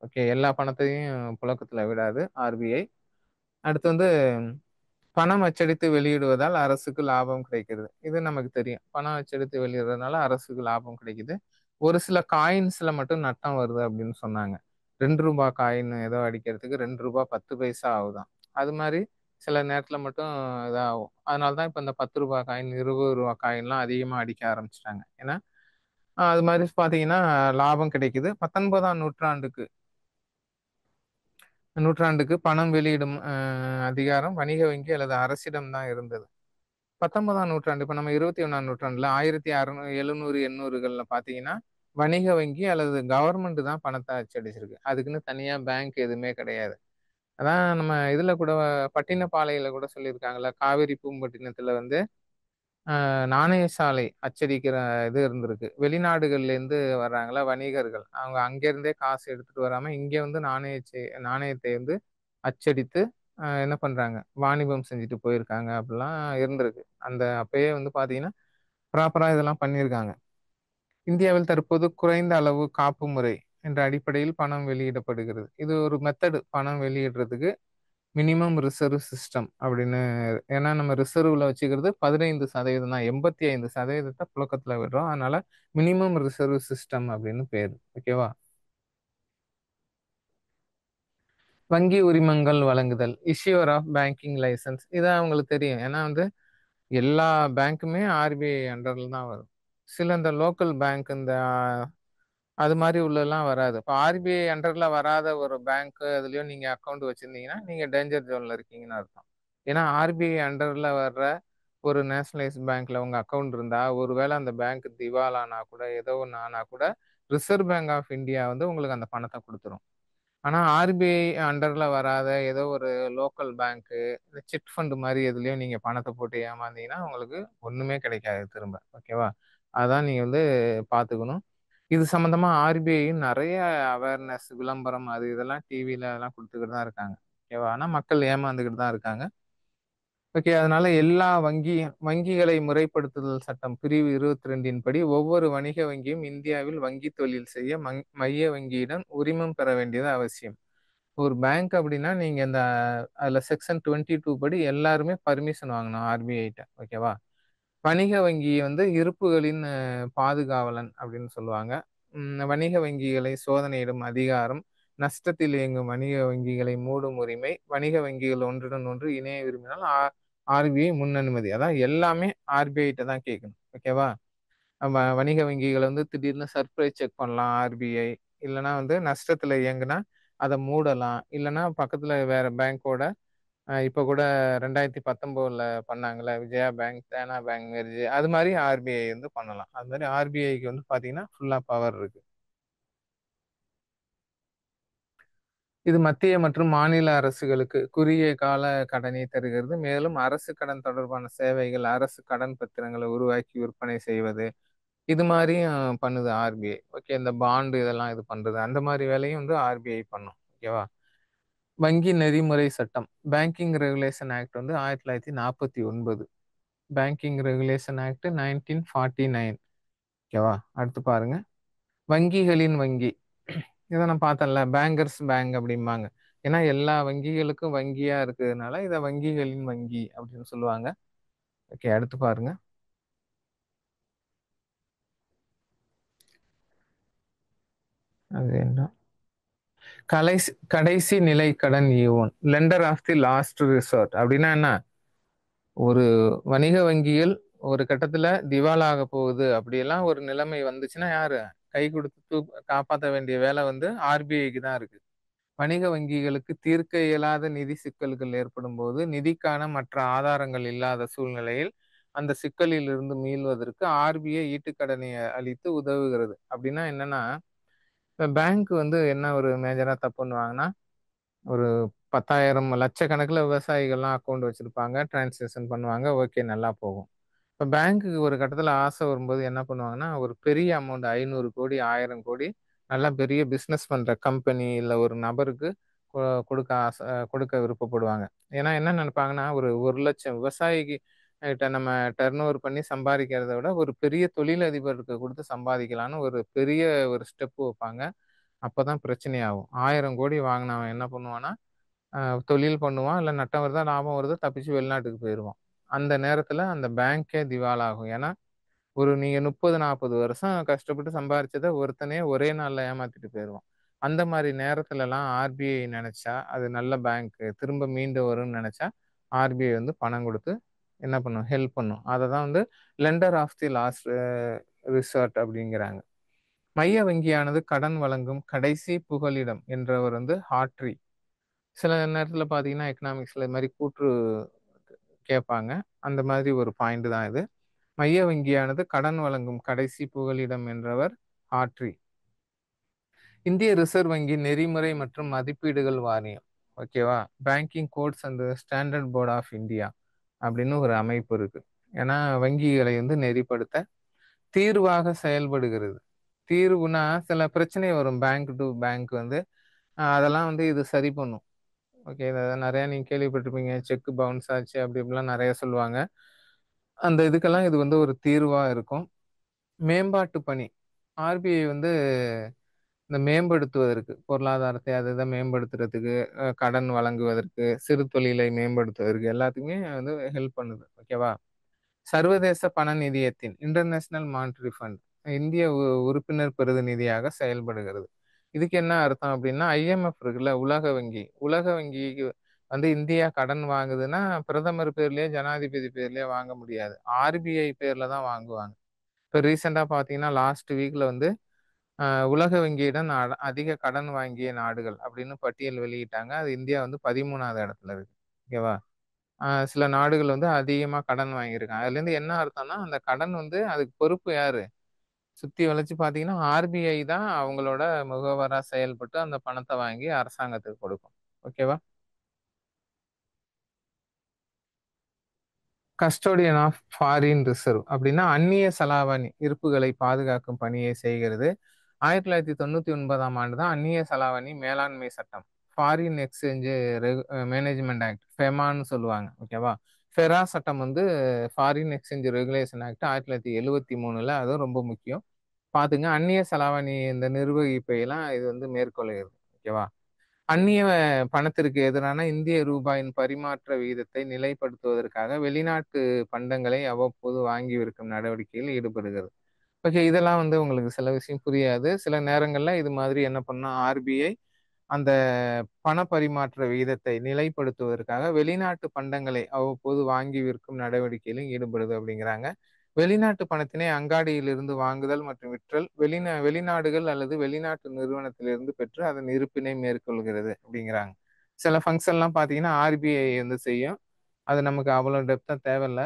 ஓகே. எல்லா பணத்தையும் புழக்கத்துல விடாது ஆர்பிஐ. அடுத்து வந்து பணம் அச்சடித்து வெளியிடுவதால் அரசுக்கு லாபம் கிடைக்கிறது. இது நமக்கு தெரியும். பணம் அச்சடித்து வெளியிடுறதுனால அரசுக்கு லாபம் கிடைக்குது. ஒரு சில காயின்ஸ்ல மட்டும் நட்டம் வருது அப்படின்னு சொன்னாங்க. ரூ. 2 காயின் ஏதோ அடிக்கிறதுக்கு ரூ. 2.10 ஆகுதாம். அது மாரி சில நேரத்துல மட்டும் இதாகும். அதனால தான் இப்ப இந்த ரூ. 10 காயின், ரூ. 20 காயின்லாம் அதிகமா அடிக்க ஆரம்பிச்சுட்டாங்க. ஏன்னா, அது மாரி பார்த்தீங்கன்னா லாபம் கிடைக்குது. 19ஆம் நூற்றாண்டுக்கு பணம் வெளியிடும் அதிகாரம் வணிக வங்கி அல்லது அரசிடம் தான் இருந்தது. 19ஆம் நூற்றாண்டு இப்ப நம்ம 21ஆம் நூற்றாண்டுல 1600, 700, 800கள்ல பார்த்தீங்கன்னா, வணிக வங்கி அல்லது கவர்மெண்ட் தான் பணத்த அச்சடிச்சிருக்கு. அதுக்குன்னு தனியா பேங்க் எதுவுமே கிடையாது. அதான் நம்ம இதுல கூட பட்டினப்பாலையில கூட சொல்லியிருக்காங்கல்ல, காவிரி பூம்பட்டினத்துல வந்து நாணய சாலை அச்சடிக்கிற இது இருந்திருக்கு. வெளிநாடுகள்ல இருந்து வர்றாங்கல்ல வணிகர்கள். அவங்க அங்கேருந்தே காசு எடுத்துட்டு வராம, இங்க வந்து நாணயத்தை வந்து அச்சடித்து என்ன பண்றாங்க? வாணிபம் செஞ்சுட்டு போயிருக்காங்க. அப்படிலாம் இருந்திருக்கு. அந்த அப்பயே வந்து பார்த்தீங்கன்னா, ப்ராப்பரா இதெல்லாம் பண்ணியிருக்காங்க. இந்தியாவில் தற்போது குறைந்த அளவு காப்பு முறை என்ற அடிப்படையில் பணம் வெளியிடப்படுகிறது. இது ஒரு மெத்தடு பணம் வெளியிடுறதுக்கு. மினிமம் ரிசர்வ் சிஸ்டம் அப்படின்னு. ஏன்னா நம்ம ரிசர்வ்ல வச்சுக்கிறது 15% தான், 85% புழக்கத்துல விடுறோம். அதனால மினிமம் ரிசர்வ் சிஸ்டம் அப்படின்னு பேரு. ஓகேவா? வங்கி உரிமங்கள் வழங்குதல், இஷ்யூர் ஆஃப் பேங்கிங் லைசன்ஸ். இது அவங்களுக்கு தெரியும். ஏன்னா வந்து எல்லா பேங்க்குமே ஆர்பிஐ அண்டர்ல தான் வரும். சில இந்த லோக்கல் பேங்க் இந்த அது மாதிரி உள்ளெல்லாம் வராது. இப்போ ஆர்பிஐ அண்டர்ல வராத ஒரு பேங்க் அதுலயும் நீங்க அக்கௌண்ட் வச்சிருந்தீங்கன்னா நீங்க டேஞ்சர் ஜோன்ல இருக்கீங்கன்னு அர்த்தம். ஏன்னா ஆர்பிஐ அண்டர்ல வர்ற ஒரு நேஷனலைஸ் பேங்க்ல உங்க அக்கௌண்ட் இருந்தா ஒருவேளை அந்த பேங்க் திவாலானா கூட ஏதோ ஒன்று ஆனா கூட ரிசர்வ் பேங்க் ஆஃப் இந்தியா வந்து உங்களுக்கு அந்த பணத்தை கொடுத்துரும். ஆனா ஆர்பிஐ அண்டர்ல வராத ஏதோ ஒரு லோக்கல் பேங்க்கு, இந்த சிட் ஃபண்ட் மாதிரி எதுலயும் நீங்க பணத்தை போட்டு ஏமாந்தீங்கன்னா உங்களுக்கு ஒண்ணுமே கிடைக்காது திரும்ப. ஓகேவா? அதான் நீங்க வந்து பாத்துக்கணும். இது சம்பந்தமா ஆர்பிஐ நிறைய அவேர்னஸ் விளம்பரம் அது இதெல்லாம் டிவில எல்லாம் கொடுத்துக்கிட்டு தான் இருக்காங்க. ஓகேவா? ஆனா மக்கள் ஏமாந்துக்கிட்டு தான் இருக்காங்க. ஓகே. அதனால எல்லா வங்கிகளை முறைப்படுத்துதல் சட்டம் பிரிவு 22 படி ஒவ்வொரு வணிக வங்கியும் இந்தியாவில் வங்கி தொழில் செய்ய மைய வங்கியிடம் உரிமம் பெற வேண்டியது அவசியம். ஒரு பேங்க் அப்படின்னா நீங்க இந்த அதுல செக்ஷன் 22 படி எல்லாருமே பர்மிஷன் வாங்கணும் ஆர்பிஐட்ட. ஓகேவா? வணிக வங்கி வந்து இருப்புகளின் பாதுகாவலன் அப்படின்னு சொல்லுவாங்க. வணிக வங்கிகளை சோதனையிடும் அதிகாரம், நஷ்டத்தில் இயங்கும் வணிக வங்கிகளை மூடும் உரிமை, வணிக வங்கிகள் ஒன்றுடன் ஒன்று இணைய விரும்பினால் ஆர்பிஐ முன் அனுமதி. அதான் எல்லாமே ஆர்பிஐட்ட தான் கேட்கணும். ஓகேவா? நம்ம வணிக வங்கிகளை வந்து திடீர்னு சர்ப்ரைஸ் செக் பண்ணலாம் ஆர்பிஐ. இல்லைன்னா வந்து நஷ்டத்துல இயங்குனா அதை மூடலாம். இல்லைன்னா பக்கத்துல வேற பேங்கோட இப்ப கூட 2019ல பண்ணாங்கல்ல, விஜயா பேங்க், தேனா பேங்க் மெர்ஜ், அது மாதிரி ஆர்பிஐ வந்து பண்ணலாம். அது மாதிரி ஆர்பிஐக்கு வந்து பாத்தீங்கன்னா ஃபுல்லா பவர் இருக்கு. இது மத்திய மற்றும் மாநில அரசுகளுக்கு குறுகிய கால கடனை தருகிறது. மேலும் அரசு கடன் தொடர்பான சேவைகள், அரசு கடன் பத்திரங்களை உருவாக்கி விற்பனை செய்வது, இது மாதிரியும் பண்ணுது ஆர்பிஐ. ஓகே. இந்த பாண்டு இதெல்லாம் இது பண்றது, அந்த மாதிரி வேலையும் வந்து ஆர்பிஐ பண்ணும். ஓகேவா? வங்கி நெறிமுறை சட்டம், பேங்கிங் ரெகுலேஷன் ஆக்ட் வந்து 1949. Banking regulation act 1949. ஓகேவா? அடுத்து பாருங்க. வங்கிகளின் வங்கி. இதை நான் பார்த்தேன்ல, பேங்கர்ஸ் பேங்க் அப்படிம்பாங்க. ஏன்னா எல்லா வங்கிகளுக்கும் வங்கியா இருக்கிறதுனால இதை வங்கிகளின் வங்கி அப்படின்னு சொல்லுவாங்க. ஓகே. அடுத்து பாருங்க. அது என்ன? கடைசி நிலை கடன் ஈவோன், lender of the last resort அப்படின்னா என்ன? ஒரு வணிக வங்கிகள் ஒரு கட்டத்துல திவாலாக போகுது அப்படியெல்லாம் ஒரு நிலைமை வந்துச்சுன்னா யாரு கை கொடுத்து காப்பாற்ற வேண்டிய வேலை வந்து ஆர்பிஐக்கு தான் இருக்கு. வணிக வங்கிகளுக்கு தீர்க்க இயலாத நிதி சிக்கல்கள் ஏற்படும் போது நிதிக்கான மற்ற ஆதாரங்கள் இல்லாத சூழ்நிலையில் அந்த சிக்கலில் இருந்து மீள்வதற்கு ஆர்பிஐ ஈட்டுக்கடனை அளித்து உதவுகிறது. அப்படின்னா என்னன்னா, இப்ப பேங்க் வந்து என்ன ஒரு மேஜரா தப்பு பண்ணுவாங்கன்னா, ஒரு 10,000 லட்சக்கணக்கில் விவசாயிகள்லாம் அக்கௌண்ட் வச்சிருப்பாங்க, டிரான்சாக்ஷன் பண்ணுவாங்க, ஓகே நல்லா போகும். இப்போ பேங்க்குக்கு ஒரு கட்டத்தில் ஆசை வரும்போது என்ன பண்ணுவாங்கன்னா, ஒரு பெரிய அமௌண்ட் 500 கோடி 1000 கோடி நல்லா பெரிய பிஸ்னஸ் பண்ற கம்பெனி இல்லை ஒரு நபருக்கு கொடுக்க ஆசை, கொடுக்க விருப்பப்படுவாங்க. ஏன்னா என்ன நினைப்பாங்கன்னா, ஒரு 1,00,000 விவசாயிக்கு கிட்ட நம்ம டர்ன் ஓவர் பண்ணி சம்பாதிக்கிறத விட ஒரு பெரிய தொழிலதிபருக்கு கொடுத்து சம்பாதிக்கலாம்னு ஒரு பெரிய ஒரு ஸ்டெப் வைப்பாங்க. அப்பதான் பிரச்சனையாகும். 1000 கோடி வாங்கினவன் என்ன பண்ணுவான்னா, தொழில் பண்ணுவான், இல்லை நட்டம் வருதா லாபம் வருதோ தப்பிச்சு வெளிநாட்டுக்கு போயிடுவான். அந்த நேரத்துல அந்த பேங்கே திவாலாகும். ஏன்னா ஒரு நீங்க 30 40 வருஷம் கஷ்டப்பட்டு சம்பாரிச்சதை ஒருத்தனே ஒரே நாள்ல ஏமாத்திட்டு போயிடுவான். அந்த மாதிரி நேரத்துல எல்லாம் ஆர்பிஐ நினைச்சா அது நல்ல பேங்க் திரும்ப மீண்டு வரும்னு நினைச்சா ஆர்பிஐ வந்து பணம் கொடுத்து என்ன பண்ணும், ஹெல்ப் பண்ணும். அதை தான் வந்து lender of the last resort அப்படிங்கிறாங்க. மைய வங்கியானது கடன் வழங்கும் கடைசி புகலிடம் என்றவர் வந்து ஹாட்ரி. சில நேரத்துல பாத்தீங்கன்னா எக்கனாமிக்ஸ்ல இது மாதிரி கூற்று கேட்பாங்க. அந்த மாதிரி ஒரு பாயிண்ட் தான் இது. மைய வங்கியானது கடன் வழங்கும் கடைசி புகலிடம் என்றவர் ஹாட்ரி. இந்திய ரிசர்வ் வங்கி நெறிமுறை மற்றும் மதிப்பீடுகள் வாரியம். ஓகேவா? Banking codes and standard board of India அப்படின்னு ஒரு அமைப்பு இருக்கு. ஏன்னா வங்கிகளை வந்து நெறிப்படுத்த தீர்வாக செயல்படுகிறது. தீர்வுனா சில பிரச்சனை வரும் பேங்க் டு பேங்க் வந்து, அதெல்லாம் வந்து இது சரி பண்ணும். ஓகே. நிறைய நீங்க கேள்விப்பட்டிருப்பீங்க, செக் பவுன்ஸ் ஆச்சு அப்படி இப்படிலாம் நிறைய சொல்லுவாங்க. அந்த இதுக்கெல்லாம் இது வந்து ஒரு தீர்வா இருக்கும். மேம்பாட்டு பணி. ஆர்பிஐ வந்து இந்த மேம்படுத்துவதற்கு, பொருளாதாரத்தை அது இத மேம்படுத்துறதுக்கு, கடன் வழங்குவதற்கு, சிறு தொழிலை மேம்படுத்துவதற்கு எல்லாத்துக்குமே வந்து ஹெல்ப் பண்ணுது. ஓகேவா? சர்வதேச பண நிதியத்தின் இன்டர்நேஷனல் மானிட்டரி ஃபண்ட் இந்திய உறுப்பினர் பிரதிநிதியாக செயல்படுகிறது. இதுக்கு என்ன அர்த்தம் அப்படின்னா, IMF இருக்குல்ல, உலக வங்கி. உலக வங்கிக்கு வந்து இந்தியா கடன் வாங்குதுன்னா, பிரதமர் பேர்லயோ, ஜனாதிபதி பேர்லயோ வாங்க முடியாது. RBI பேர்ல தான் வாங்குவாங்க. இப்ப ரீசென்ட்டா பார்த்தீங்கன்னா, லாஸ்ட் வீக்ல வந்து அ உலக வங்கியிடம் அதிக கடன் வாங்கிய நாடுகள் அப்படின்னு பட்டியல் வெளியிட்டாங்க. அது இந்தியா வந்து 13வது இடத்துல இருக்கு. ஓகேவா? சில நாடுகள் வந்து அதிகமா கடன் வாங்கியிருக்காங்க. அதுலேருந்து என்ன அர்த்தம்னா, அந்த கடன் வந்து அதுக்கு பொறுப்பு யாரு? சுத்தி வளைச்சு பார்த்தீங்கன்னா, RBI தான் அவங்களோட முகவரா செயல்பட்டு அந்த பணத்த வாங்கி அரசாங்கத்துக்கு கொடுக்கும். ஓகேவா? கஸ்டோடியன் ஆஃப் ஃபாரின் ரிசர்வ் அப்படின்னா, அந்நிய செலாவணி இருப்புகளை பாதுகாக்கும் பணியை செய்கிறது. 1999ஆம் ஆண்டு தான் அந்நிய செலாவணி மேலாண்மை சட்டம். ஃபாரின் எக்ஸ்சேஞ்ச் மேனேஜ்மென்ட் ஆக்ட் ஃபெமான்னு சொல்லுவாங்க. ஓகேவா? ஃபெரா சட்டம் வந்து ஃபாரின் எக்ஸ்சேஞ்ச் ரெகுலேஷன் ஆக்ட் 1973ல அதுவும் ரொம்ப முக்கியம். பாத்துங்க. அந்நிய செலாவணி இந்த நிர்வகிப்பையெல்லாம் இது வந்து மேற்கொள்கிறது. ஓகேவா? அந்நிய பணத்திற்கு எதிரான இந்திய ரூபாயின் பரிமாற்ற விகிதத்தை நிலைப்படுத்துவதற்காக வெளிநாட்டு பண்டங்களை அவ்வப்போது வாங்கி விற்கும் நடவடிக்கையில் ஈடுபடுகிறது. ஓகே. இதெல்லாம் வந்து உங்களுக்கு சில விஷயம் புரியாது. சில நேரங்கள்ல இது மாதிரி என்ன பண்ணும் RBI அந்த பண பரிமாற்ற விகிதத்தை நிலைப்படுத்துவதற்காக வெளிநாட்டு பண்டங்களை அவ்வப்போது வாங்கி விற்கும் நடவடிக்கையிலும் ஈடுபடுது அப்படிங்கிறாங்க. வெளிநாட்டு பணத்தினை அங்காடியிலிருந்து வாங்குதல் மற்றும் விற்றல், வெளிநாடுகள் அல்லது வெளிநாட்டு நிறுவனத்திலிருந்து பெற்று அதன் இருப்பினை மேற்கொள்கிறது அப்படிங்கிறாங்க. சில ஃபங்ஷன்லாம் பார்த்தீங்கன்னா, RBI வந்து செய்யும். அது நமக்கு அவ்வளோ டெப்த்தா தேவையில்ல.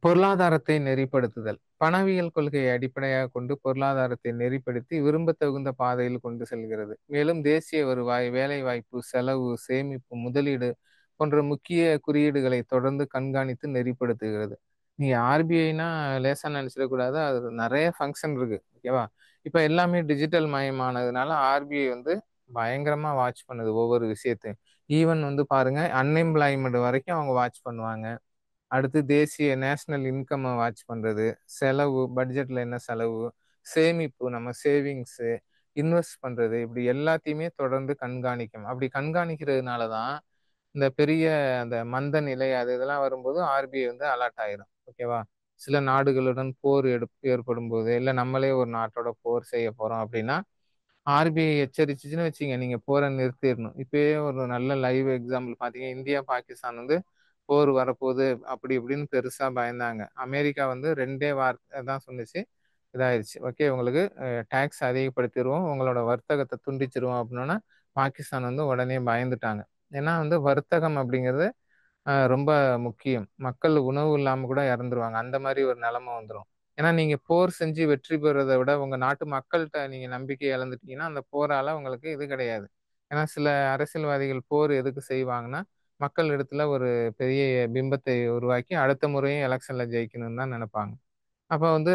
பொருளாதாரத்தை நெறிப்படுத்துதல். பணவியல் கொள்கையை அடிப்படையாகக் கொண்டு பொருளாதாரத்தை நெறிப்படுத்தி விரும்பத்தகுந்த பாதையில் கொண்டு செல்கிறது. மேலும் தேசிய வருவாய், வேலைவாய்ப்பு, செலவு, சேமிப்பு, முதலீடு போன்ற முக்கிய குறியீடுகளை தொடர்ந்து கண்காணித்து நெறிப்படுத்துகிறது. நீங்க RBIன்னா லேசா நெனச்சிடக்கூடாது. அது நெறைய ஃபங்ஷன் இருக்கு. ஓகேவா? இப்ப எல்லாமே டிஜிட்டல் மயமானதுனால RBI வந்து பயங்கரமா வாட்ச் பண்ணுது ஒவ்வொரு விஷயத்தையும். ஈவன் வந்து பாருங்க, அன்எம்ப்ளாய்மென்ட் வரைக்கும் அவங்க வாட்ச் பண்ணுவாங்க. அடுத்து தேசிய நேஷனல் இன்கம்ம வாட்ச் பண்றது, செலவு, பட்ஜெட்ல என்ன செலவு, சேமிப்பு, நம்ம சேவிங்ஸு, இன்வெஸ்ட் பண்றது, இப்படி எல்லாத்தையுமே தொடர்ந்து கண்காணிக்கும். அப்படி கண்காணிக்கிறதுனால தான், இந்த பெரிய அந்த மந்த நிலை அது இதெல்லாம் வரும்போது RBI வந்து அலர்ட் ஆயிரும். ஓகேவா? சில நாடுகளுடன் போர் ஏற்படும்போது, இல்ல நம்மளே ஒரு நாட்டோட போர் செய்ய போறோம் அப்படின்னா, RBI எச்சரிச்சுச்சுன்னு வச்சுக்கங்க, நீங்க போர நிறுத்திறணும். இப்பயே ஒரு நல்ல லைவ் எக்ஸாம்பிள் பார்த்தீங்க, இந்தியா, பாகிஸ்தான் வந்து போர் வரப்போகுது அப்படி இப்படின்னு பெருசா பயந்தாங்க. அமெரிக்கா வந்து 2டே வார்த்தை தான் சொன்னுச்சு. இதாயிருச்சு. ஓகே, உங்களுக்கு டாக்ஸ் அதிகப்படுத்திருவோம். உங்களோட வர்த்தகத்த துண்டிச்சுருவோம் அப்படின்னோன, பாகிஸ்தான் வந்து உடனே பயந்துட்டாங்க. ஏன்னா வந்து வர்த்தகம் அப்படிங்கிறது ரொம்ப முக்கியம். மக்கள் உணவு இல்லாம கூட இறந்துருவாங்க. அந்த மாரி ஒரு நிலைமை வந்துரும். ஏன்னா நீங்க போர் செஞ்சு வெற்றி பெறுவத விட, உங்க நாட்டு மக்கள்ட்ட நீங்க நம்பிக்கை இழந்துட்டீங்கன்னா, அந்த போரால உங்களுக்கு இது கிடையாது. ஏன்னா சில அரசியல்வாதிகள் போர் எதுக்கு செய்வாங்கன்னா, மக்கள் இடத்துல ஒரு பெரிய பிம்பத்தை உருவாக்கி, அடுத்த முறையும் எலக்ஷன்ல ஜெயிக்கணும்னு தான் நெனைப்பாங்க. அப்ப வந்து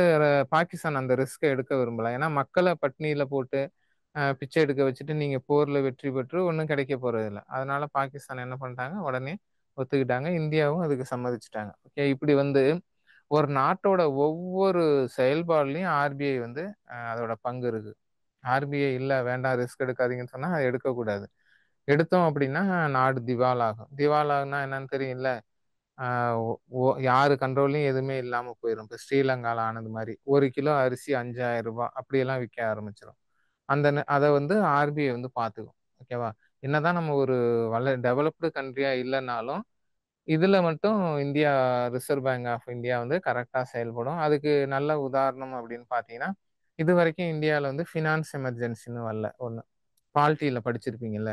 பாகிஸ்தான் அந்த ரிஸ்க்க எடுக்க விரும்பல. ஏன்னா மக்கள பட்டினியில போட்டு பிச்சை எடுக்க வச்சுட்டு நீங்க போர்ல வெற்றி பெற்று ஒண்ணும் கிடைக்க போறதில்ல. அதனால பாகிஸ்தான் என்ன பண்ணிட்டாங்க, உடனே ஒத்துக்கிட்டாங்க. இந்தியாவும் அதுக்கு சம்மதிச்சுட்டாங்க. ஓகே. இப்படி வந்து ஒரு நாட்டோட ஒவ்வொரு செயல்பாடுலயும் RBI வந்து அதோட பங்கு இருக்கு. RBI இல்ல வேண்டாம் ரிஸ்க் எடுக்காதீங்கன்னு சொன்னா, அத எடுக்கக்கூடாது. எடுத்தோம் அப்படின்னா நாடு திவாலாகும். திவாலாகுன்னா என்னன்னு தெரியும்ல? ஆ ஒ ஒ யாரு கண்ட்ரோல்லயும் எதுவுமே இல்லாம போயிரும். இப்ப ஸ்ரீலங்கால ஆனது மாரி. 1 கிலோ அரிசி ரூ. 5,000 அப்படியெல்லாம் விக்க ஆரம்பிச்சுரும். அத வந்து RBI வந்து பாத்துக்கும். ஓகேவா? என்னதான் நம்ம ஒரு டெவலப்டு கண்ட்ரியா இல்லனாலும், இதுல மட்டும் India Reserve bank of India வந்து கரெக்ட்டா செயல்படும். அதுக்கு நல்ல உதாரணம் அப்படின்னு பாத்தீங்கன்னா, இதுவரைக்கும் இந்தியால வந்து ஃபினான்ஸ் எமர்ஜென்சின்னு வரல ஒண்ணு. பாலிட்டில படிச்சிருப்பீங்கல்ல.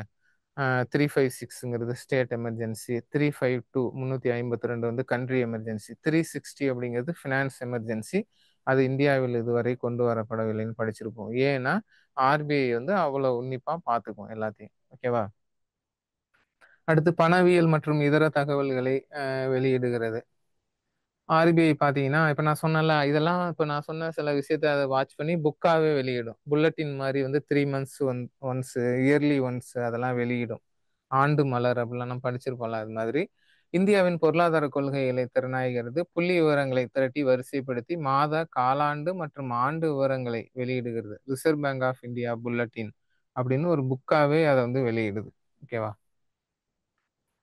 356ங்கிறது ஸ்டேட் எமர்ஜென்சி, 352 352 வந்து கண்ட்ரி எமர்ஜென்சி, 360 அப்படிங்கிறது ஃபினான்ஸ் எமர்ஜென்சி. அது இந்தியாவில் இதுவரை கொண்டு வரப்படவில்லைன்னு படிச்சிருப்போம். ஏன்னா, RBI வந்து அவ்வளவு உன்னிப்பா பார்த்துக்கும் எல்லாத்தையும். ஓகேவா? அடுத்து பணவியல் மற்றும் இதர தகவல்களை வெளியிடுகிறது. RBI பார்த்தீங்கன்னா, இப்ப நான் சொன்னேன்ல, இதெல்லாம் இப்ப நான் சொன்ன சில விஷயத்த அத வாட்ச் பண்ணி புக்காவே வெளியிடும். புல்லட்டின் மாரி வந்து 3 மந்த்ஸ் ஒன்ஸ், இயர்லி ஒன்ஸ் அதெல்லாம் வெளியிடும். ஆண்டு மலர் அப்படிலாம் நம்ம படிச்சிருப்போம்ல அது மாதிரி. இந்தியாவின் பொருளாதார கொள்கைகளை திறனாய்கிறது, புள்ளி விவரங்களை திரட்டி வரிசைப்படுத்தி மாத, காலாண்டு மற்றும் ஆண்டு விவரங்களை வெளியிடுகிறது. Reserve bank of India bulletin அப்படின்னு ஒரு புக்காவே அதை வந்து வெளியிடுது. ஓகேவா?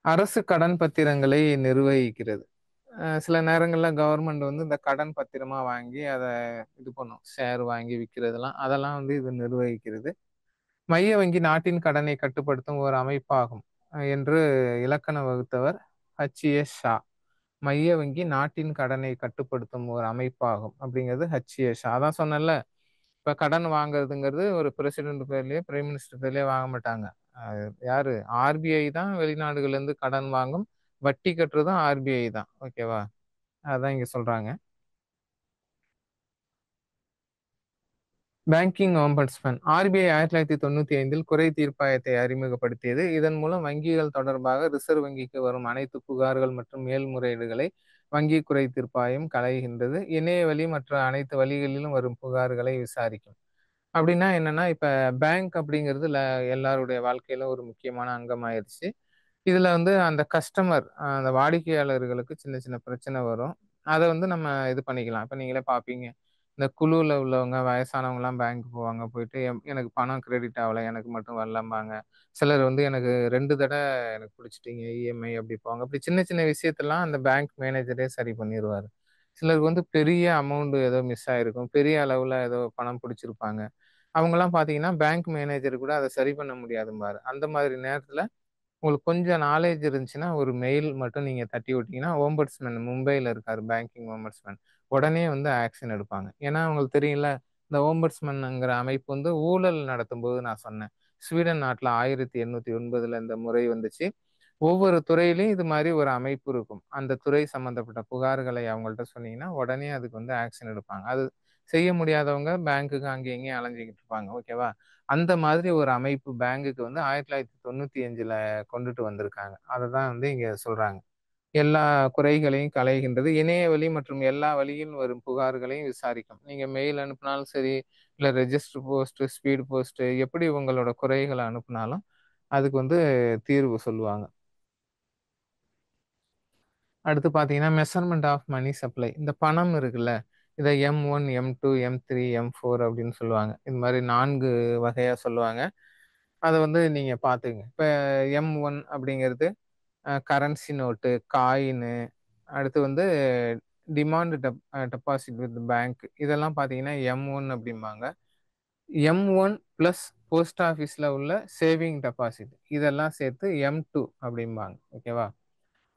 அரசு கடன் பத்திரங்களை நிர்வகிக்கிறது. சில நேரங்கள்ல கவர்மெண்ட் வந்து இந்த கடன் பத்திரமா வாங்கி அதை இது பண்ணும். ஷேர் வாங்கி விற்கிறதெல்லாம் அதெல்லாம் வந்து இது நிர்வகிக்கிறது. மைய வங்கி நாட்டின் கடனை கட்டுப்படுத்தும் ஒரு அமைப்பாகும் என்று இலக்கணம் வகுத்தவர் HA ஷா. மைய வங்கி நாட்டின் கடனை கட்டுப்படுத்தும் ஒரு அமைப்பாகும் அப்படிங்கிறது HA ஷா. அதான் சொன்னேன்ல, இப்ப கடன் வாங்குறதுங்கிறது ஒரு பிரசிடென்ட் பேர்லயே பிரைம் மினிஸ்டர் பேர்லயே வாங்க மாட்டாங்க. யாரு? RBI தான் வெளிநாடுகள்ல இருந்து கடன் வாங்கும். வட்டி கட்டுறதும் RBI தான். ஓகேவா? அதான் இங்க சொல்றாங்க. Banking ombudsman. RBI 1995 குறை தீர்ப்பாயத்தை அறிமுகப்படுத்தியது. இதன் மூலம் வங்கிகள் தொடர்பாக ரிசர்வ் வங்கிக்கு வரும் அனைத்து புகார்கள் மற்றும் மேல்முறையீடுகளை வங்கி குறை தீர்ப்பாயம் களைகின்றது. இணைய வழி மற்ற அனைத்து வழிகளிலும் வரும் புகார்களை விசாரிக்கும். அப்படின்னா என்னன்னா, இப்ப பேங்க் அப்படிங்கிறது எல்லாருடைய வாழ்க்கையில ஒரு முக்கியமான அங்கமாயிருச்சு. இதுல வந்து அந்த கஸ்டமர், அந்த வாடிக்கையாளர்களுக்கு சின்ன சின்ன பிரச்சனை வரும். அதை வந்து நம்ம இது பண்ணிக்கலாம். இப்ப நீங்களே பார்ப்பீங்க, இந்த குழுல உள்ளவங்க வயசானவங்க எல்லாம் பேங்க் போவாங்க. போயிட்டு எனக்கு பணம் கிரெடிட் ஆகல, எனக்கு மட்டும் வரலம்பாங்க. சிலர் வந்து எனக்கு 2 தடவை எனக்கு பிடிச்சிட்டீங்க EMI அப்படி போவாங்க. அப்படி சின்ன சின்ன விஷயத்தெல்லாம் அந்த பேங்க் மேனேஜரே சரி பண்ணிடுவாரு. சிலருக்கு வந்து பெரிய அமௌண்ட் ஏதோ மிஸ் ஆயிருக்கும், பெரிய அளவுல ஏதோ பணம் பிடிச்சிருப்பாங்க. அவங்கெல்லாம் பாத்தீங்கன்னா பேங்க் மேனேஜர் கூட அதை சரி பண்ண முடியாதும்பாரு. அந்த மாதிரி நேரத்துல உங்களுக்கு கொஞ்சம் நாலேஜ் இருந்துச்சுன்னா ஒரு மெயில் மட்டும் நீங்க தட்டி விட்டீங்கன்னா, ஓம்பட்ஸ்மேன் மும்பையில் இருக்காரு, பேங்கிங் ஓம்பட்ஸ்மேன். உடனே வந்து ஆக்ஷன் எடுப்பாங்க. ஏன்னா உங்களுக்கு தெரியல, இந்த ஓம்பட்ஸ்மேன்ங்கிற அமைப்பு வந்து ஊழல் நடத்தும் போது நான் சொன்னேன், ஸ்வீடன் நாட்டில் 1809 இந்த முறை வந்துச்சு. ஒவ்வொரு துறையிலையும் இது மாதிரி ஒரு அமைப்பு இருக்கும். அந்த துறை சம்பந்தப்பட்ட புகார்களை அவங்கள்ட்ட சொன்னீங்கன்னா உடனே அதுக்கு வந்து ஆக்ஷன் எடுப்பாங்க. அது செய்ய முடியாதவங்க பேங்க்குக்கு அங்கே இங்கேயும் அலைஞ்சிக்கிட்டு இருப்பாங்க. ஓகேவா? அந்த மாதிரி ஒரு அமைப்பு பேங்குக்கு வந்து 1995 கொண்டுட்டு வந்திருக்காங்க. அதை தான் வந்து இங்க சொல்றாங்க. எல்லா குறைகளையும் களைகின்றது. இணைய வழி மற்றும் எல்லா வழியில் வரும் புகார்களையும் விசாரிக்கும். நீங்க மெயில் அனுப்பினாலும் சரி, இல்ல ரெஜிஸ்டர் போஸ்ட், ஸ்பீட் போஸ்ட், எப்படி உங்களோட குறைகளை அனுப்பினாலும் அதுக்கு வந்து தீர்வு சொல்லுவாங்க. அடுத்து பார்த்தீங்கன்னா மெஷர்மெண்ட் ஆஃப் மணி சப்ளை. இந்த பணம் இருக்குல்ல, இதை M1, M2, M3, M4 அப்படின்னு சொல்லுவாங்க. இது மாதிரி 4 வகையா சொல்லுவாங்க. அதை வந்து நீங்க பார்த்துங்க. இப்போ M1 அப்படிங்கிறது கரன்சி நோட்டு, காயினு, அடுத்து வந்து டிமாண்ட் டெபாசிட் வித் பேங்க், இதெல்லாம் பார்த்தீங்கன்னா M1 அப்படிம்பாங்க. M1 ப்ளஸ் போஸ்ட் ஆஃபீஸில் உள்ள சேவிங் டெபாசிட் இதெல்லாம் சேர்த்து M2 அப்படிம்பாங்க. ஓகேவா?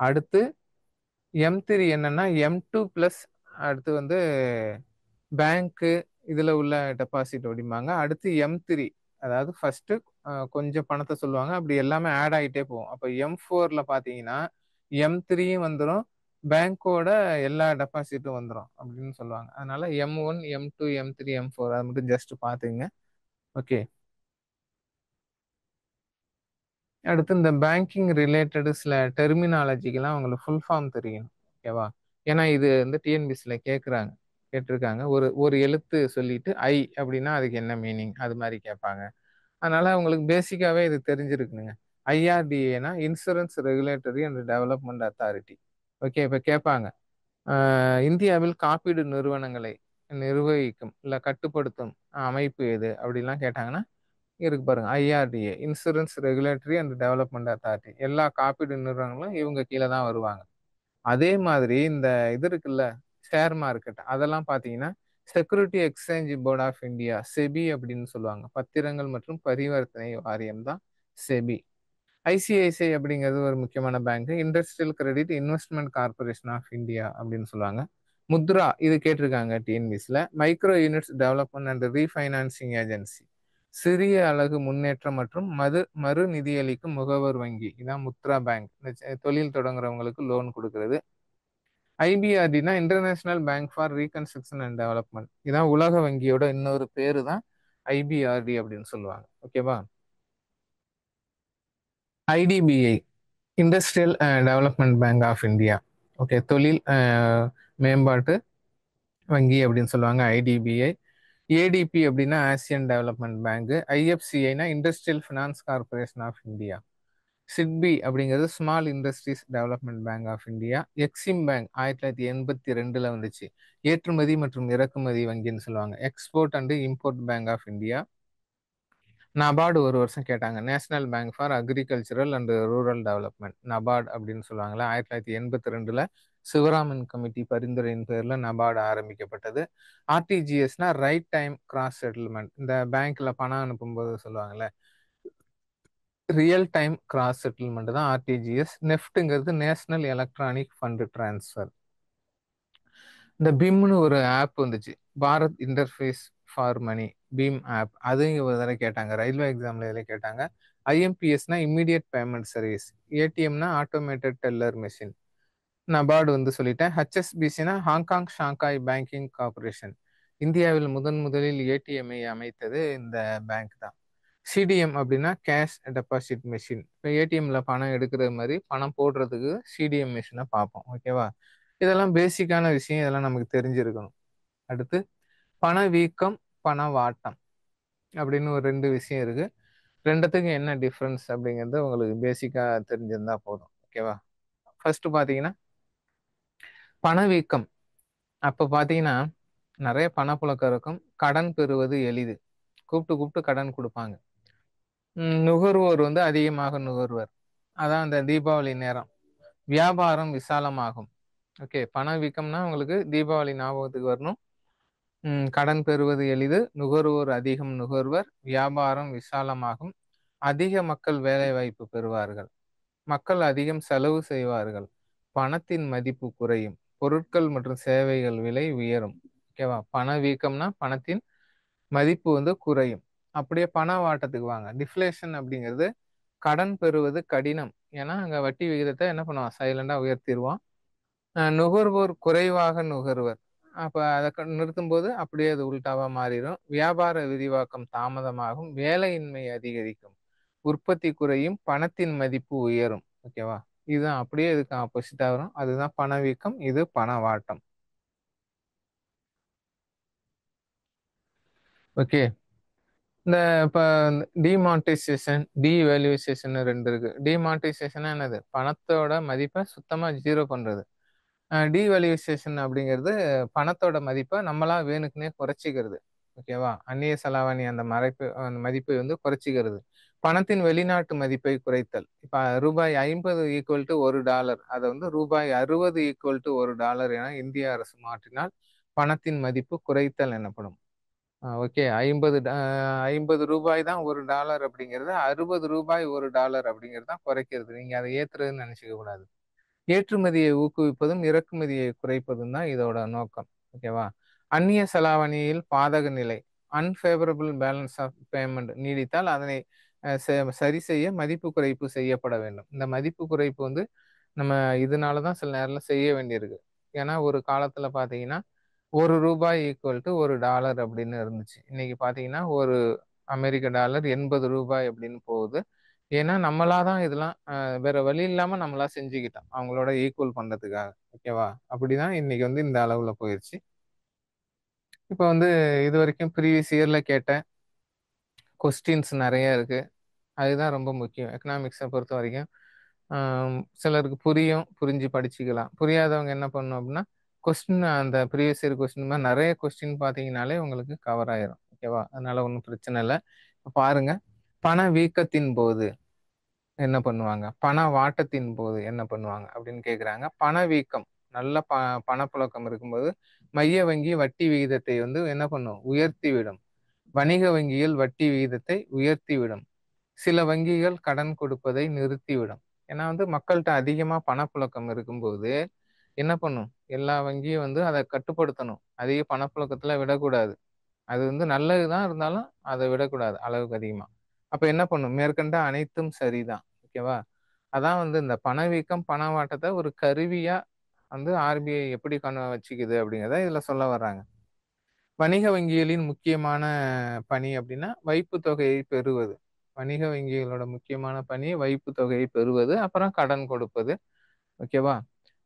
அடுத்து M3 என்னன்னா M2 ப்ளஸ், அடுத்து வந்து பேங்க்கு இதில் உள்ள டெபாசிட் அப்படிம்பாங்க. அடுத்து M3, அதாவது ஃபர்ஸ்ட் கொஞ்சம் பணத்தை சொல்லுவாங்க, அப்படி எல்லாமே ஆட் ஆகிட்டே போகும். அப்போ M4ல பார்த்தீங்கன்னா M3யும் வந்துடும், பேங்க்கோட எல்லா டெபாசிட்டும் வந்துடும் அப்படின்னு சொல்லுவாங்க. அதனால M1, M2, M3, M4 அதை மட்டும் ஜஸ்ட் பார்த்துங்க. ஓகே. அடுத்து இந்த பேங்கிங் ரிலேட்டடு சில டெர்மினாலஜிக்கெல்லாம் உங்களுக்கு ஃபுல் ஃபார்ம் தெரியணும். ஓகேவா? ஏன்னா இது வந்து டிஎன்பிசியில் கேட்டிருக்காங்க. ஒரு ஒரு எழுத்து சொல்லிட்டு ஐ அப்படின்னா அதுக்கு என்ன மீனிங், அது மாதிரி கேட்பாங்க. அதனால உங்களுக்கு பேசிக்காவே இது தெரிஞ்சிருக்குனுங்க. IRDAனா insurance regulatory and development authority. Okay. இப்போ கேட்பாங்க, இந்தியாவில் காப்பீடு நிறுவனங்களை நிர்வகிக்கும் இல்லை கட்டுப்படுத்தும் அமைப்பு எது அப்படிலாம் கேட்டாங்கன்னா இருக்கு பாருங்க, IRDA insurance regulatory and development authority. எல்லா காப்பீடு நிறுவனங்களும் இவங்க கீழே தான் வருவாங்க. அதே மாதிரி இந்த இது இருக்குல்ல, ஷேர் மார்க்கெட், அதெல்லாம் பார்த்தீங்கன்னா security exchange board of India, SEBI அப்படின்னு சொல்லுவாங்க. பத்திரங்கள் மற்றும் பரிவர்த்தனை வாரியம் தான் செபி. ICICI அப்படிங்கிறது ஒரு முக்கியமான பேங்க். Industrial Credit Investment Corporation of India அப்படின்னு சொல்லுவாங்க. முத்ரா இது கேட்டிருக்காங்க டிஎன்பிஎஸ்ல, micro units development and refinancing agency, சிறிய அலகு முன்னேற்றம் மற்றும் மறு நிதியளிக்கும் முகவர் வங்கி, இதான் முத்ரா பேங்க். இந்த தொழில் தொடங்குறவங்களுக்கு லோன் கொடுக்கறது. IBRDனா International Bank for Reconstruction and Development, இதான் உலக வங்கியோட இன்னொரு பேரு தான் IBRD அப்படின்னு சொல்லுவாங்க. ஓகேவா? IDBI industrial development bank of India. Okay, தொழில் மேம்பாட்டு வங்கி அப்படின்னு சொல்லுவாங்க IDBI. ADP அப்படின்னா ஆசியன் டெவலப்மெண்ட் பேங்க். IFCIனா industrial finance corporation of India. SIDBI அப்படிங்கிறது small industries development bank of India. EXIM bank 1982ல் வந்துச்சு. ஏற்றுமதி மற்றும் இறக்குமதி வங்கின்னு சொல்லுவாங்க. Export and import bank of India. NABARD ஒரு வருஷம் கேட்டாங்க. National bank for agricultural and rural development, NABARD அப்படின்னு சொல்லுவாங்களா. 1982ல் சிவராமன் கமிட்டி பரிந்துரையின் பேர்ல நபார்டு ஆரம்பிக்கப்பட்டது. ஆர்டிஜிஎஸ்னா ரைட் டைம் கிராஸ் செட்டில்மெண்ட். இந்த பேங்க்ல பணம் அனுப்பும்போது சொல்லுவாங்கல்ல, ரியல் டைம் கிராஸ் செட்டில்மெண்ட் தான் ஆர்டிஜிஎஸ். நெஃப்ட்ங்கிறது நேஷனல் எலக்ட்ரானிக் ஃபண்ட் டிரான்ஸ்ஃபர். இந்த பிம்னு ஒரு ஆப் வந்துச்சு, Bharat interface for money, BHIM app. அதையும் ஒரு தடவை கேட்டாங்க, ரயில்வே எக்ஸாம்ல இதில் கேட்டாங்க. ஐஎம்பிஎஸ்னா இம்மிடியட் பேமெண்ட் சர்வீஸ். ஏடிஎம்னா ஆட்டோமேட்டட் டெல்லர் மெஷின். நபார்டு வந்து சொல்லிட்டேன். ஹெச்எஸ்பிசினா ஹாங்காங் ஷாங்காய் பேங்கிங் கார்பரேஷன். இந்தியாவில் முதலில் ஏடிஎம்ஐ அமைத்தது இந்த பேங்க் தான். சிடிஎம் அப்படின்னா கேஷ் டெபாசிட் மெஷின். இப்போ ஏடிஎம்ல பணம் எடுக்கிறது மாதிரி பணம் போடுறதுக்கு சிடிஎம் மிஷினை பார்ப்போம். ஓகேவா? இதெல்லாம் பேசிக்கான விஷயம், இதெல்லாம் நமக்கு தெரிஞ்சிருக்கணும். அடுத்து பணவீக்கம், பணவாட்டம் அப்படின்னு ஒரு ரெண்டு விஷயம் இருக்கு. ரெண்டுத்துக்கும் என்ன டிஃப்ரென்ஸ் அப்படிங்கிறது உங்களுக்கு பேசிக்கா தெரிஞ்சிருந்தா போதும். ஓகேவா? ஃபர்ஸ்ட் பாத்தீங்கன்னா பணவீக்கம். அப்ப பாத்தீங்கன்னா நிறைய பணப்புழக்கம் இருக்கும், கடன் பெறுவது எளிது, கூப்பிட்டு கூப்பிட்டு கடன் கொடுப்பாங்க. நுகர்வோர் வந்து அதிகமாக நுகர்வர். அதான் அந்த தீபாவளி நேரம் வியாபாரம் விசாலமாகும். ஓகே, பணவீக்கம்னா உங்களுக்கு தீபாவளி ஞாபகத்துக்கு வரணும். கடன் பெறுவது எளிது, நுகர்வோர் அதிகம் நுகர்வர், வியாபாரம் விசாலமாகும், அதிக மக்கள் வேலை வாய்ப்பு பெறுவார்கள், மக்கள் அதிகம் செலவு செய்வார்கள், பணத்தின் மதிப்பு குறையும், பொருட்கள் மற்றும் சேவைகள் விலை உயரும். ஓகேவா? பணவீக்கம்னா பணத்தின் மதிப்பு வந்து குறையும். அப்படியே பணவாட்டத்துக்கு வாங்க. டிஃப்ளேஷன் அப்படிங்கிறது கடன் பெறுவது கடினம், ஏன்னா அங்க வட்டி விகிதத்தை என்ன பண்ணுவான், சைலண்டா உயர்த்திடுவான். நுகர்வோர் குறைவாக நுகர்வர், அப்ப அதை நிறுத்தும் போது அப்படியே அது உள்டாவா மாறிடும். வியாபார விரிவாக்கம் தாமதமாகும், வேலையின்மை அதிகரிக்கும், உற்பத்தி குறையும், பணத்தின் மதிப்பு உயரும். ஓகேவா? இதுதான் அப்படியே இதுக்கு ஆப்போசிட்டா வரும். அதுதான் பணவீக்கம், இது பணவாட்டம். ஓகே. இந்த இப்ப டிமானிட்டைசேஷன், டிவேல்யூசேஷன் ரெண்டு இருக்கு. டிமானிட்டைசேஷன் என்னது? பணத்தோட மதிப்பை சுத்தமா ஜீரோ பண்றது. டிவேல்யூசேஷன் அப்படிங்கிறது பணத்தோட மதிப்பை நம்மளா வேணுக்குனே குறைச்சிக்கிறது. ஓகேவா? அந்நிய செலாவணி அந்த அந்த மதிப்பை வந்து குறைச்சிக்கிறது. பணத்தின் வெளிநாட்டு மதிப்பை குறைத்தல். இப்ப ரூபாய் 50 ஈக்குவல் டு $1, அதை வந்து ரூபாய் 60 ஈக்குவல் டு $1 என இந்திய அரசு மாற்றினால் பணத்தின் மதிப்பு குறைத்தல் எனப்படும். ஓகே, 50 ரூபாய் தான் $1 அப்படிங்கிறது, 60 ரூபாய் $1 அப்படிங்கிறது தான் குறைக்கிறது. நீங்க அதை ஏத்துறதுன்னு நினைச்சுக்க கூடாது. ஏற்றுமதியை ஊக்குவிப்பதும் இறக்குமதியை குறைப்பதும் தான் இதோட நோக்கம். ஓகேவா? அந்நிய செலாவணியில் பாதக நிலை, அன்பேவரபிள் பேலன்ஸ் ஆஃப் பேமெண்ட் நீடித்தால் அதனை சரி செய்ய மதிப்பு குறைப்பு செய்யப்பட வேண்டும். இந்த மதிப்பு குறைப்பு வந்து நம்ம இதனாலதான் சில நேரம் செய்ய வேண்டியிருக்கு. ஏன்னா ஒரு காலத்துல பாத்தீங்கன்னா $1 ஈக்குவல் டு $1 அப்படின்னு இருந்துச்சு. இன்னைக்கு பாத்தீங்கன்னா ஒரு அமெரிக்க டாலர் 80 ரூபாய் அப்படின்னு போகுது. ஏன்னா நம்மளாதான் இதெல்லாம் வேற வழி இல்லாம நம்மளா செஞ்சுக்கிட்டோம், அவங்களோட ஈக்குவல் பண்றதுக்காக. ஓகேவா? அப்படிதான் இன்னைக்கு வந்து இந்த அளவுல போயிருச்சு. இப்ப வந்து இது வரைக்கும் ப்ரீவியஸ் இயர்ல கேட்ட கொஸ்டின்ஸ் நிறைய இருக்கு. அதுதான் ரொம்ப முக்கியம் எக்கனாமிக்ஸை பொறுத்த வரைக்கும். சிலருக்கு புரியும், புரிஞ்சு படிச்சுக்கலாம். புரியாதவங்க என்ன பண்ணணும் அப்படின்னா கொஸ்டின், அந்த ப்ரீவியஸ் இயர் கொஸ்டின் மாதிரி நிறைய கொஸ்டின் பார்த்தீங்கனாலே உங்களுக்கு கவர் ஆயிரும். ஓகேவா? அதனால ஒன்றும் பிரச்சனை இல்லை. பாருங்க, பண வீக்கத்தின் போது என்ன பண்ணுவாங்க, பண வாட்டத்தின் போது என்ன பண்ணுவாங்க அப்படின்னு கேட்குறாங்க. பணவீக்கம், நல்ல பணப்புழக்கம் இருக்கும்போது மைய வங்கி வட்டி விகிதத்தை வந்து என்ன பண்ணும், உயர்த்தி விடும். வணிக வங்கிகள் வட்டி விகிதத்தை உயர்த்திவிடும். சில வங்கிகள் கடன் கொடுப்பதை நிறுத்திவிடும். ஏன்னா வந்து மக்கள்கிட்ட அதிகமா பணப்புழக்கம் இருக்கும்போது என்ன பண்ணும், எல்லா வங்கியும் வந்து அதை கட்டுப்படுத்தணும். அதிக பணப்புழக்கத்துல விடக்கூடாது. அது வந்து நல்லதுதான், இருந்தாலும் அதை விடக்கூடாது அளவுக்கு அதிகமா. அப்ப என்ன பண்ணும், மேற்கண்ட அனைத்தும் சரிதான். ஓகேவா? அதான் வந்து இந்த பணவீக்கம் பணவாட்டத்தை ஒரு கருவியா வந்து ஆர்பிஐ எப்படி வச்சுக்குது அப்படிங்கிறத இதுல சொல்ல வர்றாங்க. வணிக வங்கிகளின் முக்கியமான பணி அப்படின்னா வைப்பு தொகையை பெறுவது. வணிக வங்கிகளோட முக்கியமான பணி வைப்பு தொகையை பெறுவது, அப்புறம் கடன் கொடுப்பது. ஓகேவா?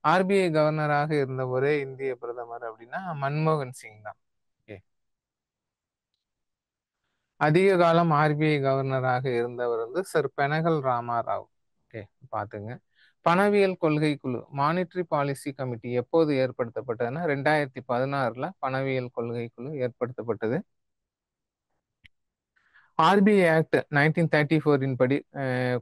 ஆர்பிஐ கவர்னராக இருந்த ஒரே இந்திய பிரதமர் அப்படின்னா மன்மோகன் சிங் தான். ஓகே. அதிக காலம் ஆர்பிஐ கவர்னராக இருந்தவர் வந்து சர் பெனகல் ராமாராவ். ஓகே, பாத்துங்க. பணவியல் கொள்கை குழு மானிட்டரி பாலிசி கமிட்டி எப்போது ஏற்படுத்தப்பட்டதுன்னா 2016ல பணவியல் கொள்கை குழு ஏற்படுத்தப்பட்டது. ஆர்பிஐ ஆக்ட் 1934 படி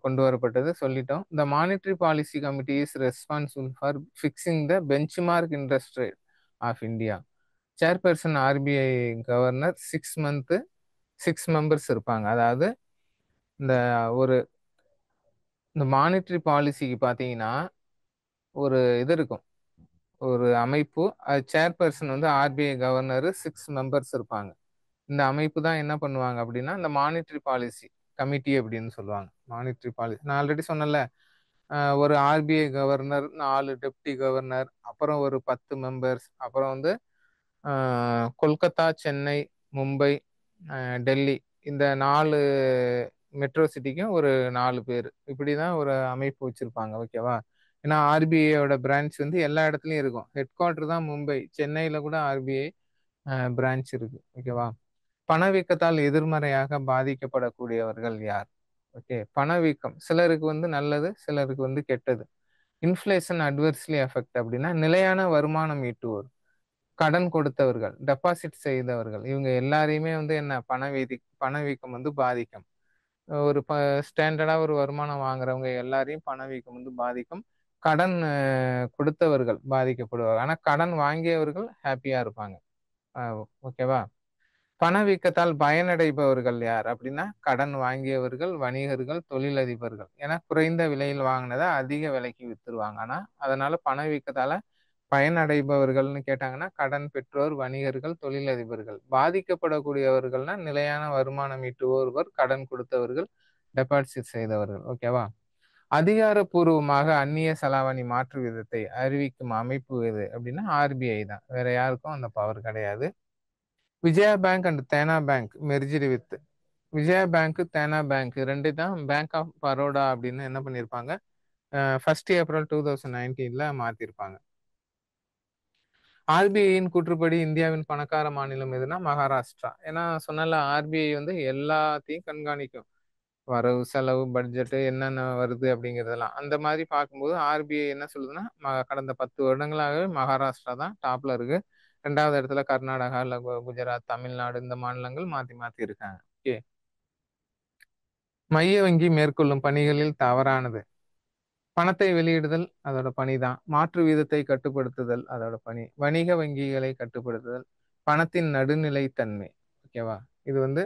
கொண்டு வரப்பட்டது சொல்லிட்டோம். The monetary policy committee is responsible for fixing the benchmark interest rate of India. Chairperson RBI governor 6 month 6 members இருப்பாங்க. அதாவது இந்த ஒரு இந்த மானிட்டரி பாலிசிக்கு பார்த்தீங்கன்னா ஒரு இது இருக்கும், ஒரு அமைப்பு. அது சேர்பர்சன் வந்து ஆர்பிஐ கவர்னர் 6 மெம்பர்ஸ் இருப்பாங்க. இந்த அமைப்பு தான் என்ன பண்ணுவாங்க அப்படின்னா இந்த மானிட்டரி பாலிசி கமிட்டி அப்படின்னு சொல்லுவாங்க. மானிட்டரி பாலிசி நான் ஆல்ரெடி சொன்னேன்ல, ஒரு ஆர்பிஐ கவர்னர், 4 டெப்டி கவர்னர், அப்புறம் ஒரு 10 மெம்பர்ஸ், அப்புறம் வந்து கொல்கத்தா, சென்னை, மும்பை, டெல்லி, இந்த 4 மெட்ரோ சிட்டிக்கும் ஒரு 4 பேர், இப்படிதான் ஒரு அமைப்பு வச்சிருப்பாங்க. ஓகேவா? ஏன்னா ஆர்பிஐயோட பிரான்ச் வந்து எல்லா இடத்துலயும் இருக்கும். ஹெட் குவார்டர் தான் மும்பை, சென்னையில கூட ஆர்பிஐ பிரான்ச் இருக்கு. ஓகேவா? பணவீக்கத்தால் எதிர்மறையாக பாதிக்கப்படக்கூடியவர்கள் யார்? ஓகே, பணவீக்கம் சிலருக்கு வந்து நல்லது, சிலருக்கு வந்து கெட்டது. இன்ஃப்ளேஷன் அட்வர்ஸ்லி எஃபெக்ட் அப்படின்னா நிலையான வருமானம் ஈட்டுவோர், கடன் கொடுத்தவர்கள், டெபாசிட் செய்தவர்கள், இவங்க எல்லாரையுமே வந்து என்ன பணவீக்கம் வந்து பாதிக்கும். ஒரு ஸ்டாண்டர்டா ஒரு வருமானம் வாங்குறவங்க எல்லாரையும் பணவீக்கம் வந்து பாதிக்கும். கடன் கொடுத்தவர்கள் பாதிக்கப்படுவாங்க. ஆனா கடன் வாங்கியவர்கள் ஹாப்பியா இருப்பாங்க. ஓகேவா? பணவீக்கத்தால் பயனடைபவர்கள் யார் அப்படின்னா கடன் வாங்கியவர்கள், வணிகர்கள், தொழிலதிபர்கள். ஏன்னா குறைந்த விலையில் வாங்கினதை அதிக விலைக்கு வித்துருவாங்க. ஆனா அதனால பணவீக்கத்தால பயனடைபவர்கள்னு கேட்டாங்கன்னா கடன் பெற்றோர், வணிகர்கள், தொழிலதிபர்கள். பாதிக்கப்படக்கூடியவர்கள்னா நிலையான வருமானம் ஈட்டுவோர், கடன் கொடுத்தவர்கள், டெபாசிட் செய்தவர்கள். ஓகேவா? அதிகாரப்பூர்வமாக அந்நிய செலாவணி மாற்று விதத்தை அறிவிக்கும் அமைப்பு எது அப்படின்னா ஆர்பிஐ தான். வேற யாருக்கும் அந்த பவர் கிடையாது. Vijaya bank and Dena bank merged with Vijaya bank, Dena bank ரெண்டு தான் பேங்க் ஆஃப் பரோடா அப்படின்னு என்ன பண்ணியிருப்பாங்க, 1 ஏப்ரல் 2019ல மாத்திருப்பாங்க. ஆர்பிஐயின் கூற்றுப்படி இந்தியாவின் பணக்கார மாநிலம் எதுனா மகாராஷ்டிரா. ஏன்னா சொன்னால ஆர்பிஐ வந்து எல்லாத்தையும் கண்காணிக்கும். வரவு செலவு பட்ஜெட் என்னென்ன வருது அப்படிங்கிறதெல்லாம். அந்த மாதிரி பார்க்கும்போது ஆர்பிஐ என்ன சொல்லுதுன்னா கடந்த 10 வருடங்களாகவே மகாராஷ்டிரா தான் டாப்ல இருக்கு. 2வது இடத்துல கர்நாடகா, இல்ல குஜராத், தமிழ்நாடு, இந்த மாநிலங்கள் மாத்தி மாத்தி இருக்காங்க. ஓகே, மைய வங்கி மேற்கொள்ளும் பணிகளில் தவறானது. பணத்தை வெளியிடுதல் அதோட பணிதான். மாற்று வீதத்தை கட்டுப்படுத்துதல் அதோட பணி. வணிக வங்கிகளை கட்டுப்படுத்துதல். பணத்தின் நடுநிலைத்தன்மை. ஓகேவா? இது வந்து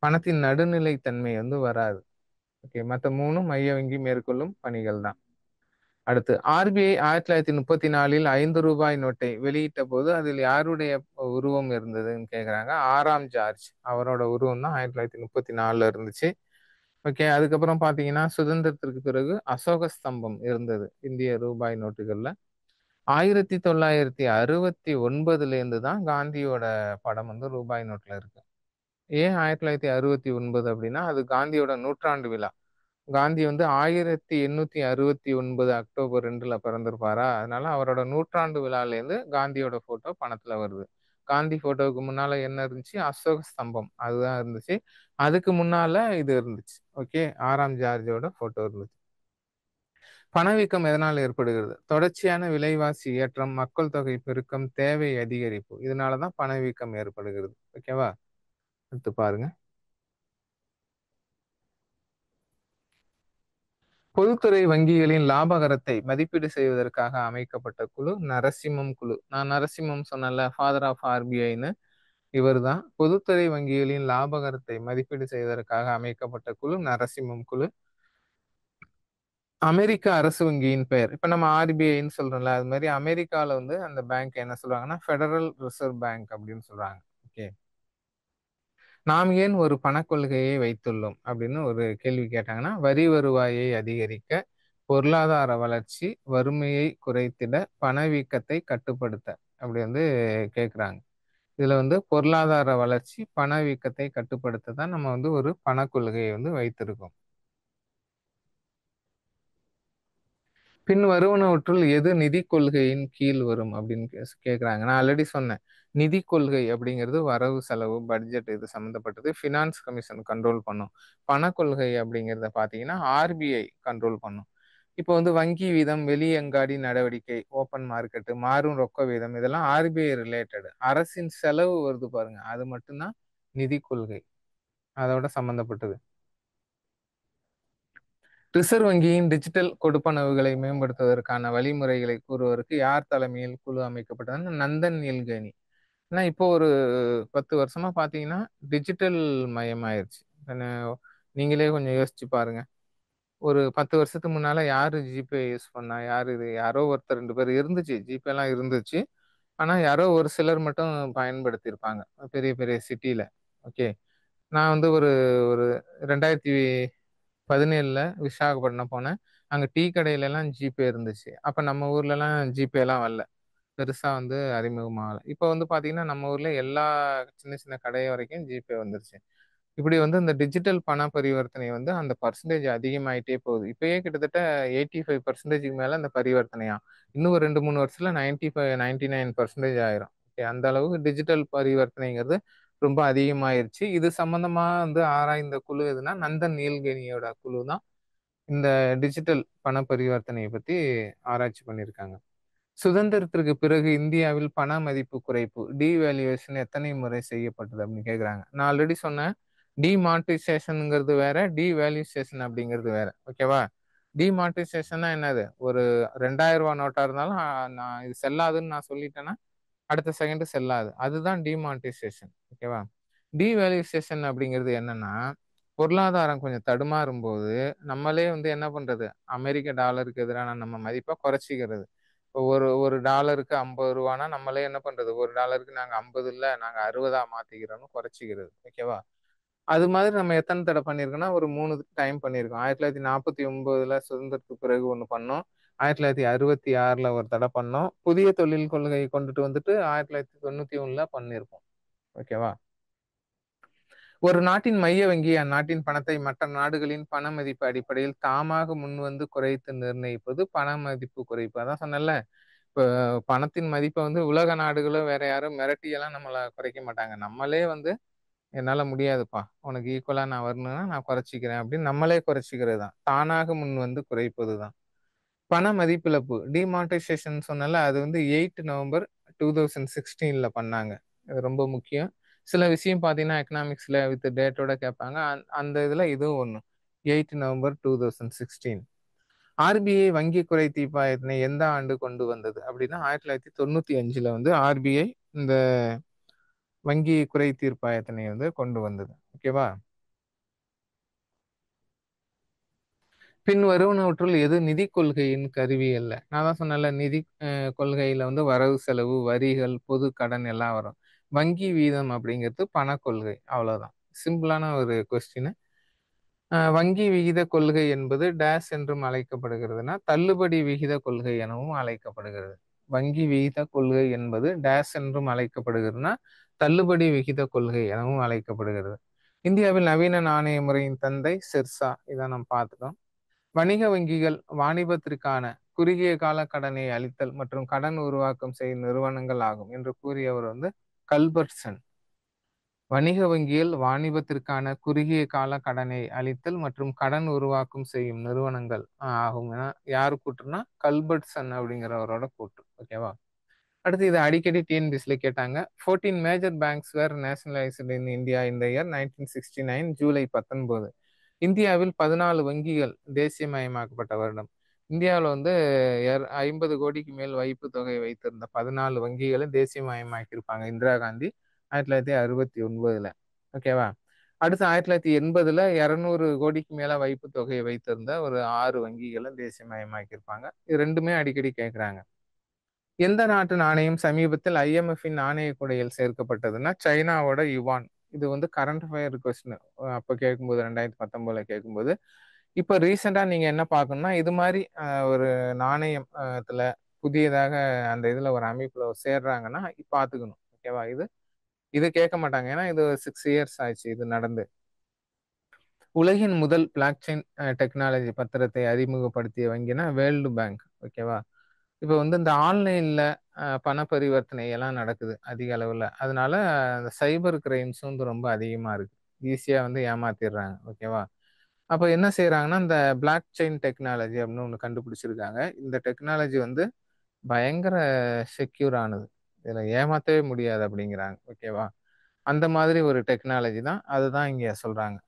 பணத்தின் நடுநிலைத்தன்மை வந்து வராது. ஓகே, மற்ற 3 மைய வங்கி மேற்கொள்ளும் பணிகள் தான். அடுத்து ஆர்பிஐ 1934ல் 5 ரூபாய் நோட்டை வெளியிட்ட போது அதில் யாருடைய உருவம் இருந்ததுன்னு கேக்குறாங்க. 6ஆம் ஜார்ஜ் அவரோட உருவம் தான் 1934ல இருந்துச்சு. ஓகே, அதுக்கப்புறம் பாத்தீங்கன்னா சுதந்திரத்திற்கு பிறகு அசோக ஸ்தம்பம் இருந்தது இந்திய ரூபாய் நோட்டுகள்ல. 1969ல இருந்து தான் காந்தியோட படம் வந்து ரூபாய் நோட்ல இருக்கு. ஏன் 1969 அப்படின்னா அது காந்தியோட நூற்றாண்டு விழா. காந்தி வந்து 1869 அக்டோபர் 2ல பிறந்திருப்பாரா, அதனால அவரோட நூற்றாண்டு விழால இருந்து காந்தியோட போட்டோ பணத்துல வருது. காந்தி போட்டோவுக்கு முன்னால என்ன இருந்துச்சு? அசோக ஸ்தம்பம் அதுதான் இருந்துச்சு. அதுக்கு முன்னால இது இருந்துச்சு. ஓகே, 6ஆம் ஜார்ஜோட போட்டோ இருந்துச்சு. பணவீக்கம் எதனால் ஏற்படுகிறது? தொடர்ச்சியான விலைவாசி ஏற்றம், மக்கள் தொகை பெருக்கம், தேவை அதிகரிப்பு, இதனாலதான் பணவீக்கம் ஏற்படுகிறது. ஓகேவா? அடுத்து பாருங்க. பொதுத்துறை வங்கிகளின் லாபகரத்தை மதிப்பீடு செய்வதற்காக அமைக்கப்பட்ட குழு நரசிம்மம் குழு. நான் நரசிம்மம் சொன்னல, ஃபாதர் ஆஃப் ஆர்பிஐன்னு, இவர் தான். பொதுத்துறை வங்கிகளின் லாபகரத்தை மதிப்பீடு செய்வதற்காக அமைக்கப்பட்ட குழு நரசிம்மம் குழு. அமெரிக்க அரசு வங்கியின் பெயர், இப்ப நம்ம ஆர்பிஐன்னு சொல்றோம்ல, அது மாதிரி அமெரிக்கால வந்து அந்த பேங்க் என்ன சொல்றாங்கன்னா ஃபெடரல் ரிசர்வ் பேங்க் அப்படின்னு சொல்றாங்க. ஓகே, நாம் ஏன் ஒரு பணக்கொள்கையை வைத்துள்ளோம் அப்படின்னு ஒரு கேள்வி கேட்டாங்கன்னா, வரி வருவாயை அதிகரிக்க, பொருளாதார வளர்ச்சி, வறுமையை குறைத்திட, பணவீக்கத்தை கட்டுப்படுத்த, அப்படி வந்து கேட்குறாங்க. இதுல வந்து பொருளாதார வளர்ச்சி, பணவீக்கத்தை கட்டுப்படுத்த தான் நம்ம வந்து ஒரு பணக்கொள்கையை வந்து வைத்திருக்கோம். பின் வருவனவற்றுள் எது நிதி கொள்கையின் கீழ் வரும் அப்படின்னு கேட்குறாங்க. நான் ஆல்ரெடி சொன்னேன். நிதி கொள்கை அப்படிங்கிறது வரவு செலவு பட்ஜெட் இது சம்மந்தப்பட்டது. ஃபினான்ஸ் கமிஷன் கண்ட்ரோல் பண்ணும். பண கொள்கை அப்படிங்கிறத பார்த்தீங்கன்னா ஆர்பிஐ கண்ட்ரோல் பண்ணும். இப்போ வந்து வங்கி வீதம், வெளியங்காடி நடவடிக்கை, ஓப்பன் மார்க்கெட், மாறும் ரொக்க வீதம் இதெல்லாம் ஆர்பிஐ ரிலேட்டட். அரசின் செலவு வருது பாருங்க. அது மட்டும்தான் நிதி கொள்கை. அதோட சம்பந்தப்பட்டது. ரிசர்வ் வங்கியின் டிஜிட்டல் கொடுப்பனவுகளை மேம்படுத்துவதற்கான வழிமுறைகளை கூறுவதற்கு யார் தலைமையில் குழு அமைக்கப்பட்டதுன்னா நந்தன் நீல்கனி. ஏன்னா இப்போ ஒரு 10 வருஷமா பாத்தீங்கன்னா டிஜிட்டல் மயமாயிருச்சு. நீங்களே கொஞ்சம் யோசிச்சு பாருங்க. ஒரு 10 வருஷத்துக்கு முன்னால யாரு ஜிபே யூஸ் பண்ணா? யாரு இது? யாரோ ஒருத்தர் 2 பேர் இருந்துச்சு. ஜிபே எல்லாம் இருந்துச்சு. ஆனா யாரோ ஒரு சிலர் மட்டும் பயன்படுத்தியிருப்பாங்க. பெரிய பெரிய சிட்டில. ஓகே. நான் வந்து ஒரு ஒரு 2017ல விசாகப்பட்டினம் போனேன். அங்க டீ கடையில எல்லாம் ஜிபே இருந்துச்சு. அப்ப நம்ம ஊர்ல எல்லாம் ஜிபே எல்லாம் வரல. பெருசா வந்து அறிமுகமாகல. இப்ப வந்து பாத்தீங்கன்னா, நம்ம ஊர்ல எல்லா சின்ன சின்ன கடை வரைக்கும் ஜிபே வந்துருச்சு. இப்படி வந்து இந்த டிஜிட்டல் பண பரிவர்த்தனை வந்து அந்த பர்சன்டேஜ் அதிகமாயிட்டே போகுது. இப்பயே கிட்டத்தட்ட 85% மேல அந்த பரிவர்த்தனையா. இன்னும் ஒரு 2, 3 வருஷத்துல 95, 99% ஆயிரும். ஓகே. அந்த அளவுக்கு டிஜிட்டல் பரிவர்த்தனைங்கிறது ரொம்ப அதிகமாயிருச்சு. இது சம்பந்தமா வந்து ஆராய்ந்த குழு எதுனா நந்தன் நீல்கனியோட குழு தான் இந்த டிஜிட்டல் பண பரிவர்த்தனையை பத்தி ஆராய்ச்சி பண்ணியிருக்காங்க. சுதந்திரத்திற்கு பிறகு இந்தியாவில் பண மதிப்பு குறைப்பு டிவேல்யூவேஷன் எத்தனை முறை செய்யப்பட்டது அப்படின்னு கேக்குறாங்க. நான் ஆல்ரெடி சொன்னேன். டிமானிட்டைசேஷன்ங்கிறது வேற, டிவேல்யூசேஷன் அப்படிங்கிறது வேற. ஓகேவா? டிமானிட்டைசேஷன்னா என்னது? ஒரு 2000 ரூபாய் நோட்டா இருந்தாலும் நான் இது செல்லாதுன்னு நான் சொல்லிட்டேன்னா அடுத்த செகண்ட் செல்லாது. அதுதான் டிமானிட்டைசேஷன். ஓகேவா? டிவேல்யூசேஷன் அப்படிங்கிறது என்னன்னா பொருளாதாரம் கொஞ்சம் தடுமாறும் போது நம்மளே வந்து என்ன பண்றது? அமெரிக்க டாலருக்கு எதிரான நம்ம மதிப்பை குறைச்சிக்கிறது. இப்போ ஒரு ஒரு டாலருக்கு 50 ரூபானா நம்மளே என்ன பண்றது? ஒரு டாலருக்கு நாங்க 50 இல்ல நாங்க 60ஆ மாத்திக்கிறோம்னு குறைச்சிக்கிறது. ஓகேவா? அது மாதிரி நம்ம எத்தனை தடவை பண்ணியிருக்கோம்னா ஒரு 3 டைம் பண்ணியிருக்கோம். 1949ல சுதந்திரத்துக்கு பிறகு ஒண்ணு பண்ணோம். 1966ல ஒரு தடவை பண்ணோம். புதிய தொழில் கொள்கை கொண்டுட்டு வந்துட்டு 1991ல பண்ணியிருக்கோம். ஓகேவா? ஒரு நாட்டின் மைய வங்கி அந்நாட்டின் பணத்தை மற்ற நாடுகளின் பண மதிப்பு அடிப்படையில் தாமாக முன்வந்து குறைத்து நிர்ணயிப்பது பண மதிப்பு குறைப்பு. அதான் சொன்னேன்ல. இப்ப பணத்தின் மதிப்பை வந்து உலக நாடுகளோ வேற யாரும் மிரட்டியெல்லாம் நம்மள குறைக்க மாட்டாங்க. நம்மளே வந்து என்னால முடியாதுப்பா. உனக்கு ஈக்குவலா நான் வரணும்னா நான் குறைச்சிக்கிறேன் அப்படின்னு நம்மளே குறைச்சிக்கிறது தான். தானாக முன் வந்து குறைப்பது தான். பண மதிப்பிழப்பு டிமானிட்டைசேஷன் சொன்னல அது வந்து 8 நவம்பர் 2016ல பண்ணாங்க. இது ரொம்ப முக்கியம். சில விஷயம் பார்த்தீங்கன்னா எக்கனாமிக்ஸ்ல வித் டேட்டோட கேட்பாங்க. அந்த இதுல இதுவும் ஒண்ணு. 8 நவம்பர் 2016. ஆர்பிஐ வங்கி குறை தீர்ப்பாயத்தினை எந்த ஆண்டு கொண்டு வந்தது அப்படின்னா 1995ல வந்து ஆர்பிஐ இந்த வங்கி குறை தீர்ப்பாயத்தினை வந்து கொண்டு வந்தது. ஓகேவா? பின் வருவனவற்றுள் எது நிதி கொள்கையின் கருவி அல்ல? நான் தான் சொன்னேன்ல நிதி கொள்கையில வந்து வரவு செலவு, வரிகள், பொது கடன் எல்லாம் வரும். வங்கி வீதம் அப்படிங்கிறது பணக் கொள்கை. அவ்வளவுதான். சிம்பிளான ஒரு கொஸ்டின். வங்கி விகித கொள்கை என்பது டேஸ் என்றும் அழைக்கப்படுகிறதுனா தள்ளுபடி விகித கொள்கை எனவும் அழைக்கப்படுகிறது. வங்கி விகித கொள்கை என்பது டேஸ் என்றும் அழைக்கப்படுகிறதுனா தள்ளுபடி விகித கொள்கை எனவும் அழைக்கப்படுகிறது. இந்தியாவில் நவீன நாணய முறையின் தந்தை சிர்சா. இதை நம்ம பார்த்துட்டோம். வணிக வங்கிகள் வாணிபத்திற்கான குறுகிய கால கடனை அளித்தல் மற்றும் கடன் உருவாக்கம் செய்யும் நிறுவனங்கள் ஆகும் என்று கூறியவர் வந்து கல்பர்ட்சன். வணிக வங்கிகள் வாணிபத்திற்கான குறுகிய கால கடனை அளித்தல் மற்றும் கடன் உருவாக்கம் செய்யும் நிறுவனங்கள் ஆகும் என யாரு கூற்றுனா கல்பர்ட்சன் அப்படிங்கிறவரோட கூற்று. ஓகேவா? அடுத்து இது அடிக்கடி டிஎன்பிஎஸ்ல கேட்டாங்க. 14 major banks were nationalised in India இந்த இயர் 1969 ஜூலை 19. இந்தியாவில் 14 வங்கிகள் தேசியமயமாக்கப்பட்ட வருடம். இந்தியாவில் வந்து 50 கோடிக்கு மேல் வைப்பு தொகை வைத்திருந்த 14 வங்கிகளை தேசியமயமாக்கியிருப்பாங்க இந்திரா காந்தி 1969ல. ஓகேவா? அடுத்து 1980ல 200 கோடிக்கு மேல வைப்பு தொகையை வைத்திருந்த ஒரு 6 வங்கிகளை தேசியமயமாக்கியிருப்பாங்க. இது ரெண்டுமே அடிக்கடி கேட்குறாங்க. எந்த நாட்டு நாணயம் சமீபத்தில் ஐஎம்எஃப்பின் நாணய கொடையில் சேர்க்கப்பட்டதுன்னா சைனாவோட யுவான். இது வந்து கரண்ட் அஃபேர் கொஸ்டின். அப்போ கேட்கும்போது 2019ல கேட்கும்போது இப்போ ரீசெண்டா நீங்க என்ன பார்க்கணும்னா இது மாதிரி ஒரு நாணயத்துல புதியதாக அந்த இதுல ஒரு அமைப்புல சேர்றாங்கன்னா பார்த்துக்கணும். ஓகேவா? இது இது கேட்க மாட்டாங்க. ஏன்னா இது 6 இயர்ஸ் ஆச்சு இது நடந்து. உலகின் முதல் பிளாக் செயின் டெக்னாலஜி பத்திரத்தை அறிமுகப்படுத்திய வங்கினா வேர்ல்டு பேங்க். ஓகேவா? இப்போ வந்து இந்த ஆன்லைன்ல பண பரிவர்த்தனை எல்லாம் நடக்குது அதிக அளவுல. அதனால அந்த சைபர் கிரைம்ஸ் வந்து ரொம்ப அதிகமா இருக்கு. ஈஸியா வந்து ஏமாத்திடுறாங்க. ஓகேவா? அப்ப என்ன செய்றாங்கன்னா, இந்த பிளாக் செயின் டெக்னாலஜி அப்படின்னு ஒண்ணு கண்டுபிடிச்சிருக்காங்க. இந்த டெக்னாலஜி வந்து பயங்கர செக்யூர் ஆனது. இதுல ஏமாத்தவே முடியாது அப்படிங்கிறாங்க. ஓகேவா? அந்த மாதிரி ஒரு டெக்னாலஜி தான். அதுதான் இங்க சொல்றாங்க.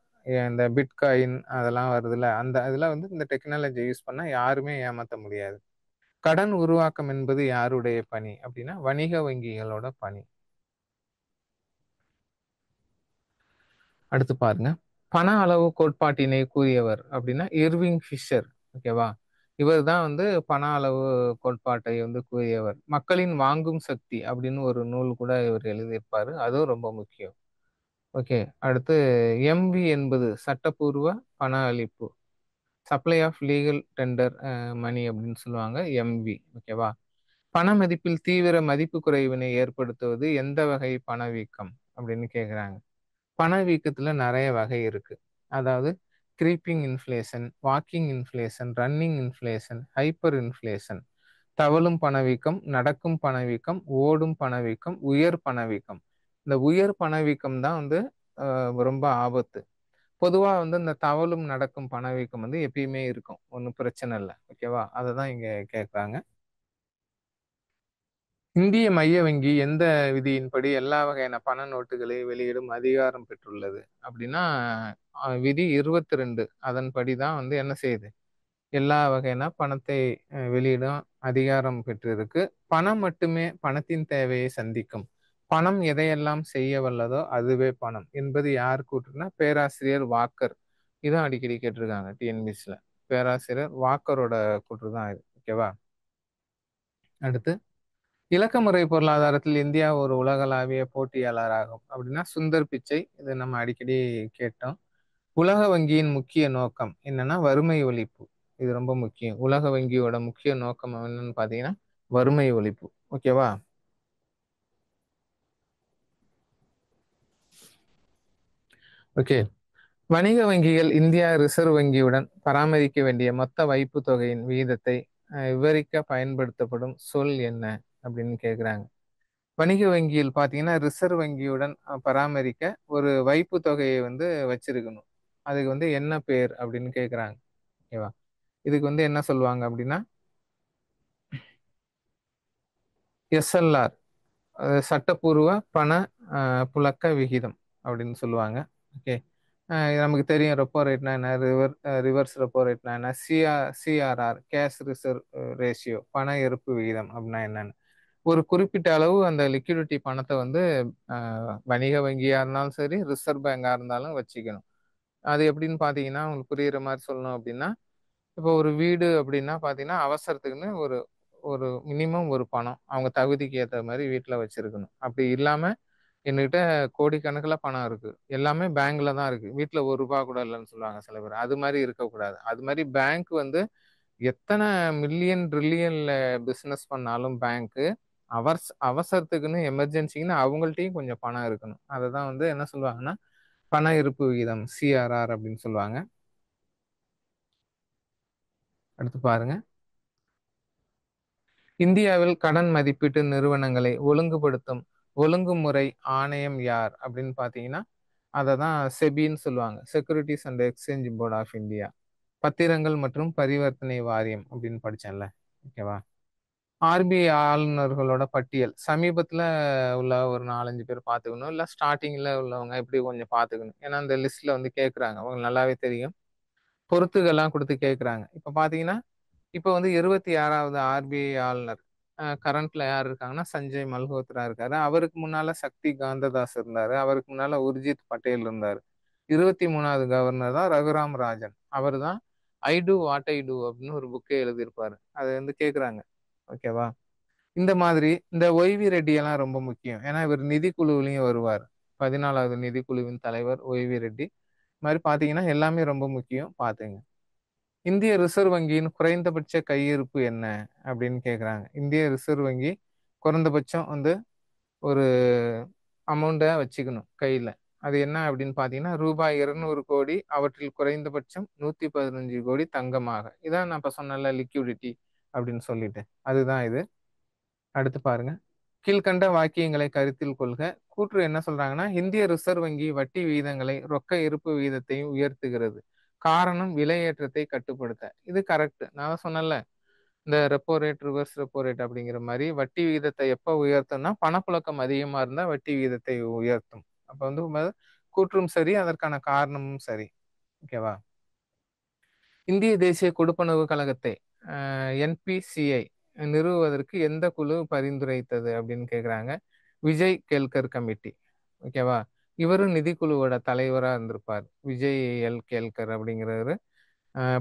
இந்த பிட்காயின் அதெல்லாம் வருதுல்ல, அந்த இதுல வந்து இந்த டெக்னாலஜி யூஸ் பண்ணா யாருமே ஏமாத்த முடியாது. கடன் உருவாக்கம் என்பது யாருடைய பணி அப்படின்னா, வணிக வங்கிகளோட பணி. அடுத்து பாருங்க. பண அளவு கோட்பாட்டினை கூறியவர் அப்படின்னா, இர்விங் ஃபிஷர். ஓகேவா? இவர் தான் வந்து பண அளவு கோட்பாட்டை வந்து கூறியவர். மக்களின் வாங்கும் சக்தி அப்படின்னு ஒரு நூல் கூட இவர் எழுதியிருப்பாரு. அதுவும் ரொம்ப முக்கியம். ஓகே. அடுத்து எம்வி என்பது சட்டப்பூர்வ பண அளிப்பு. சப்ளை ஆஃப் லீகல் டெண்டர் மணி அப்படின்னு சொல்லுவாங்க. எம்வி. ஓகேவா? பண மதிப்பில் தீவிர மதிப்பு குறைவினை ஏற்படுத்துவது எந்த வகை பணவீக்கம் அப்படின்னு கேட்குறாங்க. பணவீக்கத்துல நிறைய வகை இருக்கு. அதாவது creeping inflation, walking inflation, running inflation, hyper inflation, தவழும் பணவீக்கம், நடக்கும் பணவீக்கம், ஓடும் பணவீக்கம், உயர் பணவீக்கம். இந்த உயர் பணவீக்கம் தான் வந்து ரொம்ப ஆபத்து. பொதுவா வந்து இந்த தவழும் நடக்கும் பணவீக்கம் வந்து எப்பயுமே இருக்கும். ஒன்றும் பிரச்சனை இல்லை. ஓகேவா? அதை தான் இங்க கேட்குறாங்க. இந்திய மைய வங்கி எந்த விதியின்படி எல்லா வகையான பண நோட்டுகளை வெளியிடும் அதிகாரம் பெற்றுள்ளது அப்படின்னா, விதி 22 அதன்படி தான் வந்து என்ன செய்யுது, எல்லா வகையான பணத்தை வெளியிடும் அதிகாரம் பெற்றிருக்கு. பணம் மட்டுமே பணத்தின் தேவையை சந்திக்கும். பணம் எதையெல்லாம் செய்ய வல்லதோ அதுவே பணம் என்பது யார் கூற்றுனா பேராசிரியர் வாக்கர். இதான் அடிக்கடி கேட்டிருக்காங்க டிஎன்பிஎஸ்ல. பேராசிரியர் வாக்கரோட கூற்று தான் இது. ஓகேவா? அடுத்து இலக்கமுறை பொருளாதாரத்தில் இந்தியா ஒரு உலகளாவிய போட்டியாளராகும் அப்படின்னா சுந்தர் பிச்சை. இது நம்ம அடிக்கடி கேட்டோம். உலக வங்கியின் முக்கிய நோக்கம் என்னன்னா வறுமை ஒழிப்பு. இது ரொம்ப முக்கியம். உலக வங்கியோட முக்கிய நோக்கம் என்னன்னு பாத்தீங்கன்னா வறுமை ஒழிப்பு. ஓகேவா? ஓகே. வணிக வங்கிகள் இந்தியா ரிசர்வ் வங்கியுடன் பராமரிக்க வேண்டிய மொத்த வைப்பு தொகையின் விகிதத்தை விவரிக்க பயன்படுத்தப்படும் சொல் என்ன அப்படின்னு கேக்குறாங்க. வணிக வங்கியில் பார்த்தீங்கன்னா ரிசர்வ் வங்கியுடன் பராமரிக்க ஒரு வைப்பு தொகையை வந்து வச்சிருக்கணும். அதுக்கு வந்து என்ன பேர் அப்படின்னு கேட்குறாங்க. ஓகேவா? இதுக்கு வந்து என்ன சொல்லுவாங்க அப்படின்னா எஸ்எல்ஆர், சட்டப்பூர்வ பண புழக்க விகிதம் அப்படின்னு சொல்லுவாங்க. ஓகே. நமக்கு தெரியும் ரெப்போ ரேட்னா என்ன, ரிவர்ஸ் ரெப்போ ரேட்னா என்ன, சிஆர்ஆர் கேஷ் ரிசர்வ் ரேஷியோ பண இருப்பு விகிதம் அப்படின்னா என்னன்னு. ஒரு குறிப்பிட்ட அளவு அந்த லிக்விடிட்டி பணத்தை வந்து வணிக வங்கியா இருந்தாலும் சரி, ரிசர்வ் பேங்கா இருந்தாலும் வச்சுக்கணும். அது எப்படின்னு பாத்தீங்கன்னா உங்களுக்கு புரியுற மாதிரி சொல்லணும் அப்படின்னா, இப்போ ஒரு வீடு அப்படின்னா பாத்தீங்கன்னா அவசரத்துக்குன்னு ஒரு ஒரு மினிமம் ஒரு பணம் அவங்க தகுதிக்கு ஏற்ற மாதிரி வீட்டில் வச்சிருக்கணும். அப்படி இல்லாம என்கிட்ட கோடிக்கணக்கில் பணம் இருக்கு, எல்லாமே பேங்க்ல தான் இருக்கு, வீட்டில் ஒரு ரூபா கூட இல்லைன்னு சொல்லுவாங்க சில பேர். அது மாதிரி இருக்கக்கூடாது. அது மாதிரி பேங்க் வந்து எத்தனை மில்லியன் ட்ரில்லியன்ல பிசினஸ் பண்ணாலும் பேங்க்கு அவசரத்துக்குன்னு எமர்ஜென்சிக்குன்னு அவங்கள்ட்டையும் கொஞ்சம் பணம் இருக்கணும். அதை தான் வந்து என்ன சொல்லுவாங்கன்னா பண இருப்பு விகிதம் சிஆர்ஆர் அப்படின்னு சொல்லுவாங்க. அடுத்து பாருங்க. இந்தியாவில் கடன் மதிப்பீட்டு நிறுவனங்களை ஒழுங்குபடுத்தும் ஒழுங்குமுறை ஆணையம் யார் அப்படின்னு பாத்தீங்கன்னா அதை தான் செபின்னு சொல்லுவாங்க. Securities and exchange board of India. பத்திரங்கள் மற்றும் பரிவர்த்தனை வாரியம் அப்படின்னு படிச்சேன்ல. ஓகேவா? ஆர்பிஐ ஆளுநர்களோட பட்டியல் சமீபத்துல உள்ள ஒரு 4-5 பேர் பார்த்துக்கணும், இல்லை ஸ்டார்டிங்ல உள்ளவங்க இப்படி கொஞ்சம் பார்த்துக்கணும். ஏன்னா இந்த லிஸ்ட்ல வந்து கேட்குறாங்க, அவங்க நல்லாவே தெரியும். பொறுத்துகள்லாம் கொடுத்து கேட்குறாங்க. இப்போ பார்த்தீங்கன்னா இப்போ வந்து 26வது ஆர்பிஐ ஆளுநர் கரண்ட்ல யார் இருக்காங்கன்னா சஞ்சய் மல்ஹோத்ரா இருக்காரு. அவருக்கு முன்னால சக்தி காந்ததாஸ் இருந்தாரு. அவருக்கு முன்னால உர்ஜித் பட்டேல் இருந்தாரு. 23வது கவர்னர் தான் ரகுராம் ராஜன். அவர் தான் ஐ டூ வாட் ஐ டூ அப்படின்னு ஒரு புக்கே எழுதியிருப்பாரு. அதை வந்து கேட்குறாங்க. ஓகேவா? இந்த மாதிரி இந்த ஒய்வி ரெட்டி எல்லாம் ரொம்ப முக்கியம். ஏன்னா இவர் நிதிக்குழுவிலையும் வருவார். 14வது நிதிக்குழுவின் தலைவர் ஒய்வி ரெட்டி. இது மாதிரி பாத்தீங்கன்னா எல்லாமே ரொம்ப முக்கியம், பாத்துங்க. இந்திய ரிசர்வ் வங்கியின் குறைந்தபட்ச கையிருப்பு என்ன அப்படின்னு கேக்குறாங்க. இந்திய ரிசர்வ் வங்கி குறைந்தபட்சம் வந்து ஒரு அமௌண்ட்டை வச்சுக்கணும் கையில. அது என்ன அப்படின்னு பாத்தீங்கன்னா ரூபாய் 200 கோடி, அவற்றில் குறைந்தபட்சம் 115 கோடி தங்கமாக. இதான் நான் இப்ப சொன்னல லிக்விடிட்டி அப்படின்னு சொல்லிட்டு, அதுதான் இது. அடுத்து பாருங்க. கீழ்கண்ட வாக்கியங்களை கருத்தில் கொள்க. கூற்று என்ன சொல்றாங்கன்னா இந்திய ரிசர்வ் வங்கி வட்டி விகிதங்களை ரொக்க இருப்பு விகிதத்தையும் உயர்த்துகிறது. காரணம் விலையேற்றத்தை கட்டுப்படுத்த. இது கரெக்ட். நான் சொன்னேன்ல, இந்த repo rate, reverse repo rate அப்படிங்கிற மாதிரி வட்டி விகிதத்தை எப்போ உயர்த்தும்னா பணப்புழக்கம் அதிகமா இருந்தா வட்டி விகிதத்தை உயர்த்தும். அப்ப வந்து கூற்றும் சரி, அதற்கான காரணமும் சரி. ஓகேவா? இந்திய தேசிய கொடுப்பனவு கழகத்தை என்பிசிஐ நிறுவுவதற்கு எந்த குழு பரிந்துரைத்தது அப்படின்னு கேக்குறாங்க. விஜய் கேல்கர் கமிட்டி. ஓகேவா? இவரும் நிதிக்குழுவோட தலைவரா இருந்திருப்பார். விஜய் எல் கேல்கர் அப்படிங்கிறவரு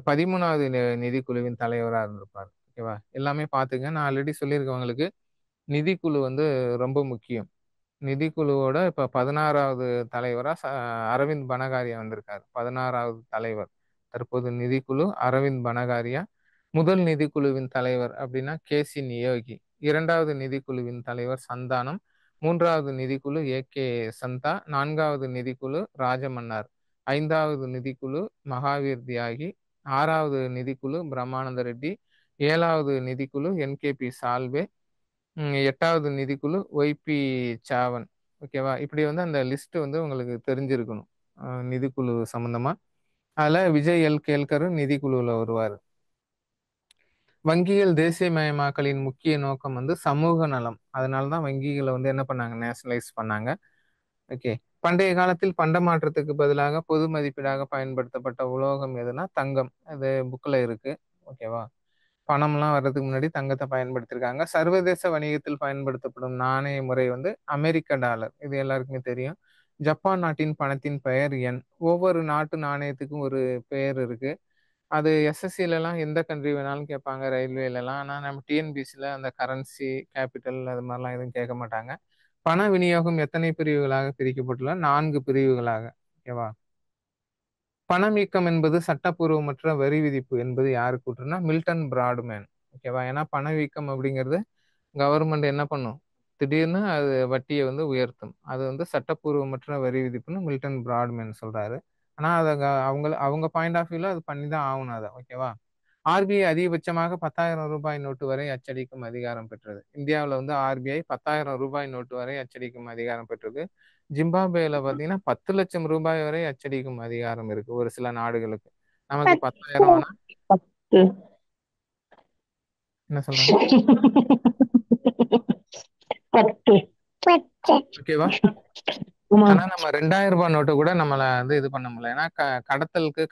13வது நிதிக்குழுவின் தலைவரா இருந்திருப்பார். ஓகேவா? எல்லாமே பாத்துங்க. நான் ஆல்ரெடி சொல்லியிருக்கேன் உங்களுக்கு, நிதிக்குழு வந்து ரொம்ப முக்கியம். நிதிக்குழுவோட இப்ப 16வது தலைவரா அரவிந்த் பனகாரியா வந்திருக்காரு. 16வது தலைவர். தற்போது நிதிக்குழு அரவிந்த் பனகாரியா. முதல் நிதிக்குழுவின் தலைவர் அப்படின்னா கேசி நியோகி. 2வது நிதிக்குழுவின் தலைவர் சந்தானம். 3வது நிதிக்குழு ஏகே சந்தா. 4வது நிதிக்குழு ராஜமன்னார். 5வது நிதிக்குழு மகாவீர் தியாகி. 6வது நிதிக்குழு பிரம்மானந்த ரெட்டி. 7வது நிதிக்குழு என்கேபி சால்வே. 8வது நிதிக்குழு ஒய்பி சாவன். ஓகேவா? இப்படி வந்து அந்த லிஸ்ட் வந்து உங்களுக்கு தெரிஞ்சிருக்கணும் நிதிக்குழு சம்பந்தமா. அதுல விஜய் எல் கேல்கரும் நிதிக்குழுல வருவாரு. வங்கிகள் தேசியமயமாக்கலின் முக்கிய நோக்கம் வந்து சமூக நலம். அதனாலதான் வங்கிகளை வந்து என்ன பண்ணாங்க, நேஷனலைஸ் பண்ணாங்க. ஓகே. பண்டைய காலத்தில் பண்டமாற்றத்துக்கு பதிலாக பொது மதிப்பீடாக பயன்படுத்தப்பட்ட உலோகம் எதுனா தங்கம். அது புக்ல இருக்கு. ஓகேவா? பணம்லாம் வர்றதுக்கு முன்னாடி தங்கத்தை பயன்படுத்திருக்காங்க. சர்வதேச வணிகத்தில் பயன்படுத்தப்படும் நாணய முறை வந்து அமெரிக்க டாலர். இது எல்லாருக்குமே தெரியும். ஜப்பான் நாட்டின் பணத்தின் பெயர் என். ஒவ்வொரு நாட்டு நாணயத்துக்கும் ஒரு பெயர் இருக்கு. அது எஸ்எஸ்சில எல்லாம் எந்த கண்ட்ரி வேணாலும் கேட்பாங்க, ரயில்வேல எல்லாம். ஆனா நம்ம டிஎன்பிசில அந்த கரன்சி, கேபிட்டல் அது மாதிரிலாம் எதுவும் கேட்க மாட்டாங்க. பண விநியோகம் எத்தனை பிரிவுகளாக பிரிக்கப்பட்டுள்ள? 4 பிரிவுகளாக. ஓகேவா? பணவீக்கம் என்பது சட்டப்பூர்வமற்ற வரி விதிப்பு என்பது யாரு கூற்றுனா மில்டன் பிராட்மேன். ஓகேவா? ஏன்னா பணவீக்கம் அப்படிங்கிறது கவர்மெண்ட் என்ன பண்ணும், திடீர்னு அது வட்டியை வந்து உயர்த்தும். அது வந்து சட்டப்பூர்வமற்ற வரி விதிப்புன்னு மில்டன் பிராட்மேன் சொல்றாரு. ஆனா அதை அவங்க பாயிண்ட் ஆஃப் வியூல அது பண்ணிதான் ஆகணும் அதை. ஓகேவா? ஆர்பிஐ அதிகபட்சமாக 10,000 ரூபாய் நோட்டு வரை அச்சடிக்கும் அதிகாரம் பெற்றது. இந்தியாவில் வந்து ஆர்பிஐ 10,000 ரூபாய் நோட்டு வரை அச்சடிக்கும் அதிகாரம் பெற்றது. ஜிம்பாப்வேல பாத்தீங்கன்னா 10 லட்சம் ரூபாய் வரை அச்சடிக்கும் அதிகாரம் இருக்கு ஒரு சில நாடுகளுக்கு. நமக்கு 10,000 ஆனா என்ன சொல்றாங்க, ஓகேவா? ஆனா நம்ம 2,000 ரூபாய் நோட்டு கூட நம்மள வந்து இது பண்ண முடியல. ஏன்னா கடத்தலுக்கு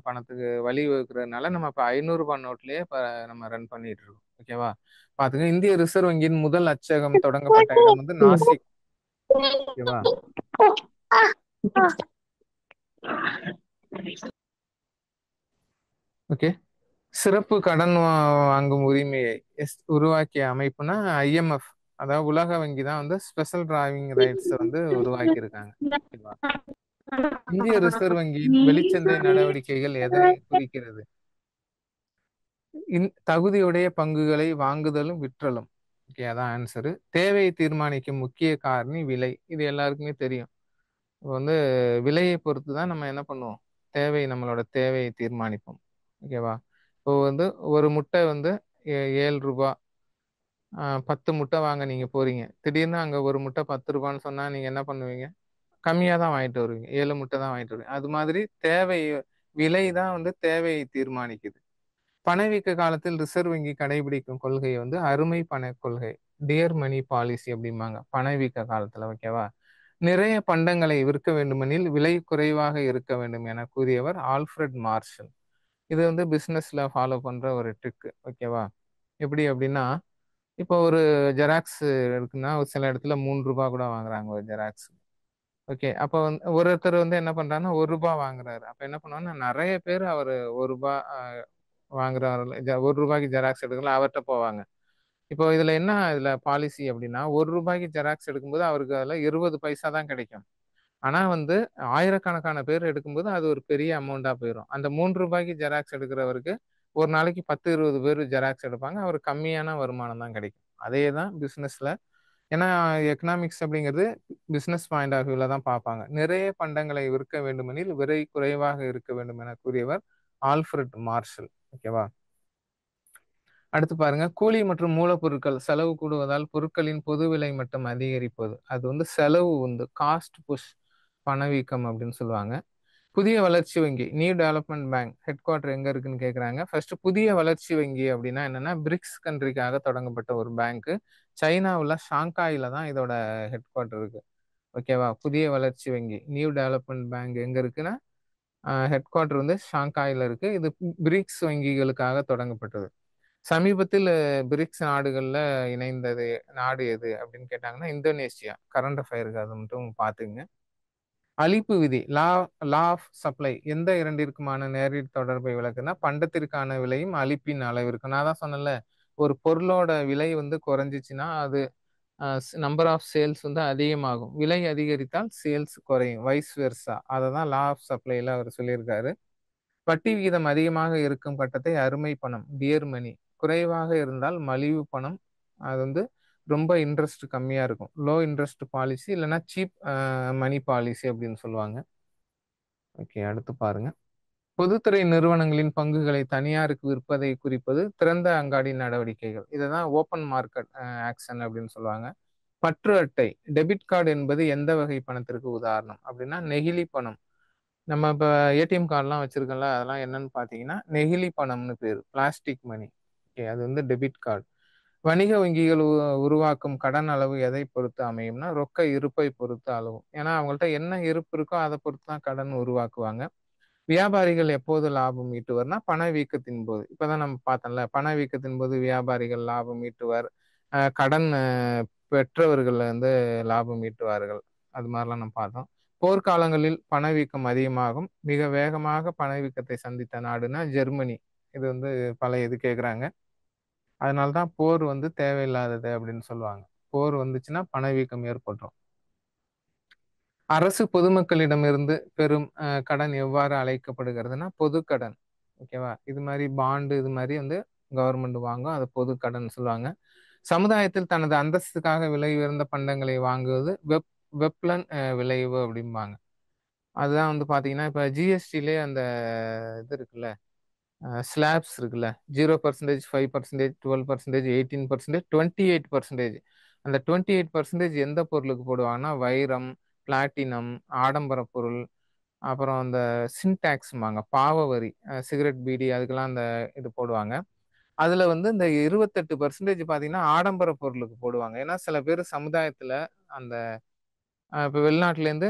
பணத்துக்கு வழி வகுக்கிறதுனால நம்ம இப்ப 500 ரூபாய் நோட்லயே இப்ப நம்ம ரன் பண்ணிட்டு இருக்கோம். ஓகேவா? பாத்துங்க, இந்திய ரிசர்வ் வங்கியின் முதல் அச்சகம் தொடங்கப்பட்ட இடம் வந்து நாசிக். ஓகேவா? ஓகே. சிறப்பு கடன் வாங்கும் உரிமையை உருவாக்கிய அமைப்புனா ஐஎம்எஃப். அதாவது உலக வங்கி தான் வந்து ஸ்பெஷல் டிராவிங் ரைட்ஸ் வந்து உருவாக்கி இருக்காங்க. இந்திய ரிசர்வ் வங்கியின் வெளிச்சந்தை நடவடிக்கைகள் எதை குறிக்கிறது? தகுதியுடைய பங்குகளை வாங்குதலும் விற்றலும். ஓகே, அதான் ஆன்சரு. தேவையை தீர்மானிக்கும் முக்கிய காரணி விலை. இது எல்லாருக்குமே தெரியும். இப்போ வந்து விலையை பொறுத்து தான் நம்ம என்ன பண்ணுவோம், நம்மளோட தேவையை தீர்மானிப்போம். ஓகேவா? இப்போ வந்து ஒரு முட்டை வந்து 7 ரூபா, 10 முட்டை வாங்க நீங்க போறீங்க. திடீர்னு அங்க ஒரு முட்டை 10 ரூபான்னு சொன்னா நீங்க என்ன பண்ணுவீங்க? கம்மியா தான் வாங்கிட்டு வருவீங்க. 7 முட்டை தான் வாங்கிட்டு வருவீங்க. அது மாதிரி விலை தான் வந்து தேவையை தீர்மானிக்குது. பணவீக்க காலத்தில் ரிசர்வ் வங்கி கடைபிடிக்கும் கொள்கை வந்து அருமை பண கொள்கை, டியர் மணி பாலிசி அப்படிம்பாங்க பணவீக்க காலத்துல. ஓகேவா? நிறைய பண்டங்களை விற்க வேண்டுமெனில் விலை குறைவாக இருக்க வேண்டும் என கூறியவர் ஆல்ஃபிரட் மார்ஷல். இது வந்து பிசினஸ்ல ஃபாலோ பண்ற ஒரு ட்ரிக். ஓகேவா? எப்படி அப்படின்னா, இப்போ ஒரு ஜெராக்ஸ் இருக்குன்னா ஒரு சில இடத்துல 3 ரூபாய் கூட வாங்குறாங்க ஒரு ஜெராக்ஸ். ஓகே. அப்ப வந்து ஒருத்தர் வந்து என்ன பண்றாருன்னா 1 ரூபாய் வாங்குறாரு. அப்ப என்ன பண்ணுவாங்கன்னா நிறைய பேர் அவர் 1 ரூபாய் வாங்குறாரு, 1 ரூபாய்க்கு ஜெராக்ஸ் எடுக்கலாம், அவர்கிட்ட போவாங்க. இப்போ இதுல பாலிசி அப்படின்னா 1 ரூபாய்க்கு ஜெராக்ஸ் எடுக்கும்போது அவருக்கு அதுல 20 பைசா தான் கிடைக்கும். ஆனா வந்து ஆயிரக்கணக்கான பேர் எடுக்கும்போது அது ஒரு பெரிய அமௌண்டா போயிடும். அந்த 3 ரூபாய்க்கு ஜெராக்ஸ் எடுக்கிறவருக்கு ஒரு நாளைக்கு 10, 20 பேர் ஜெராக்ஸ் எடுப்பாங்க. அவருக்கு கம்மியான வருமானம் தான் கிடைக்கும். அதே தான் பிசினஸ்ல. ஏன்னா எக்கனாமிக்ஸ் அப்படிங்கிறது பிசினஸ் பாயிண்ட் ஆஃப் வியூல தான் பார்ப்பாங்க. நிறைய பண்டங்களை விற்க வேண்டுமெனில் விலை குறைவாக இருக்க வேண்டும் என கூறியவர் ஆல்ஃபிரட் மார்ஷல். ஓகேவா? அடுத்து பாருங்க, கூலி மற்றும் மூலப்பொருட்கள் செலவு கூடுவதால் பொருட்களின் பொது விலை மட்டும் அதிகரிப்பது. அது வந்து செலவு வந்து காஸ்ட் புஷ் பணவீக்கம் அப்படின்னு சொல்லுவாங்க. புதிய வளர்ச்சி வங்கி, new development bank head quarter எங்க இருக்குன்னு கேட்குறாங்க. ஃபர்ஸ்ட் புதிய வளர்ச்சி வங்கி அப்படின்னா என்னன்னா, பிரிக்ஸ் கண்ட்ரிக்காக தொடங்கப்பட்ட ஒரு பேங்க். சைனாவுல ஷாங்காயில தான் இதோட ஹெட் குவார்டர் இருக்கு. ஓகேவா? புதிய வளர்ச்சி வங்கி நியூ டெவலப்மெண்ட் பேங்க் எங்க இருக்குன்னா, ஹெட் குவார்டர் வந்து ஷாங்காயில இருக்கு. இது பிரிக்ஸ் வங்கிகளுக்காக தொடங்கப்பட்டது. சமீபத்தில் பிரிக்ஸ் நாடுகள்ல இணைந்தது நாடு எது அப்படின்னு கேட்டாங்கன்னா, இந்தோனேஷியா. கரண்ட் அஃபேருக்கு அது மட்டும் பார்த்துங்க. அளிப்பு விதி, லா ஆஃப் சப்ளை எந்த இரண்டிற்குமான நேரடி தொடர்பை விளக்குனா, பண்டத்திற்கான விலையும் அளிப்பின் அளவிற்கு. நான் தான் சொன்னேன்ல, ஒரு பொருளோட விலை வந்து குறைஞ்சிச்சுன்னா அது நம்பர் ஆஃப் சேல்ஸ் வந்து அதிகமாகும். விலை அதிகரித்தால் சேல்ஸ் குறையும். Vice versa. அதை தான் லா ஆஃப் சப்ளைல அவர் சொல்லியிருக்காரு. வட்டி விகிதம் அதிகமாக இருக்கும் கட்டத்தை அருமை பணம், டியர் மணி. குறைவாக இருந்தால் மலிவு பணம். அது வந்து ரொம்ப இன்ட்ரெஸ்ட் கம்மியா இருக்கும். லோ இன்ட்ரெஸ்ட் பாலிசி இல்லைன்னா சீப் மணி பாலிசி அப்படின்னு சொல்லுவாங்க. ஓகே, அடுத்து பாருங்க. பொதுத்துறை நிறுவனங்களின் பங்குகளை தனியாருக்கு விற்பதை குறிப்பது திறந்த அங்காடி நடவடிக்கைகள். இதை தான் ஓப்பன் மார்க்கெட் ஆக்ஷன் அப்படின்னு சொல்லுவாங்க. பற்று அட்டை, டெபிட் கார்டு என்பது எந்த வகை பணத்திற்கு உதாரணம் அப்படின்னா, நெகிழி பணம். நம்ம இப்போ ஏடிஎம் கார்டெலாம் வச்சிருக்கோம்ல, அதெல்லாம் என்னன்னு பார்த்தீங்கன்னா நெகிழி பணம்னு பேர், பிளாஸ்டிக் மணி. ஓகே, அது வந்து டெபிட் கார்டு. வணிக வங்கிகள் உருவாக்கும் கடன் அளவு எதை பொறுத்து அமையும்னா, ரொக்க இருப்பை பொறுத்து அளவும். ஏன்னா அவங்கள்ட்ட என்ன இருப்பு இருக்கோ அதை பொறுத்து தான் கடன் உருவாக்குவாங்க. வியாபாரிகள் எப்போது லாபம் ஈட்டுவர்னா, பணவீக்கத்தின் போது. இப்பதான் நம்ம பார்த்தோம்ல, பணவீக்கத்தின் போது வியாபாரிகள் லாபம் ஈட்டுவர். கடன் பெற்றவர்கள் வந்து லாபம் ஈட்டுவார்கள். அது மாதிரிலாம் நம்ம பார்த்தோம். போர்க்காலங்களில் பணவீக்கம் அதிகமாகும். மிக வேகமாக பணவீக்கத்தை சந்தித்த நாடுனா ஜெர்மனி. இது வந்து பழைய இது கேட்குறாங்க. அதனால தான் போர் வந்து தேவையில்லாதது அப்படின்னு சொல்லுவாங்க. போர் வந்துச்சுன்னா பணவீக்கம் ஏற்பட்டுரும். அரசு பொதுமக்களிடமிருந்து பெறும் கடன் எவ்வாறு அழைக்கப்படுகிறதுனா பொது கடன். ஓகேவா? இது மாதிரி பாண்டு இது மாதிரி வந்து கவர்மெண்ட் வாங்கும். அதை பொது கடன் சொல்லுவாங்க. சமுதாயத்தில் தனது அந்தஸ்துக்காக விலை உயர்ந்த பண்டங்களை வாங்குவது வெப்லன் விளைவு அப்படிம்பாங்க. அதுதான் வந்து பாத்தீங்கன்னா இப்ப ஜிஎஸ்டிலே அந்த இது இருக்குல்ல, ஸ்லாப்ஸ் இருக்குல்ல, 0%, 5%, 12%, 18%, 28%. அந்த 28% எந்த பொருளுக்கு போடுவாங்கன்னா, வைரம், பிளாட்டினம், ஆடம்பர பொருள், அப்புறம் அந்த சின்டாக்ஸ்பாங்க, பாவ வரி, சிகரெட், பீடி அதுக்கெல்லாம் அந்த இது போடுவாங்க. அதுல வந்து இந்த 28% பாத்தீங்கன்னா ஆடம்பர பொருளுக்கு போடுவாங்க. ஏன்னா சில பேர் சமுதாயத்துல அந்த இப்ப வெளிநாட்டுல இருந்து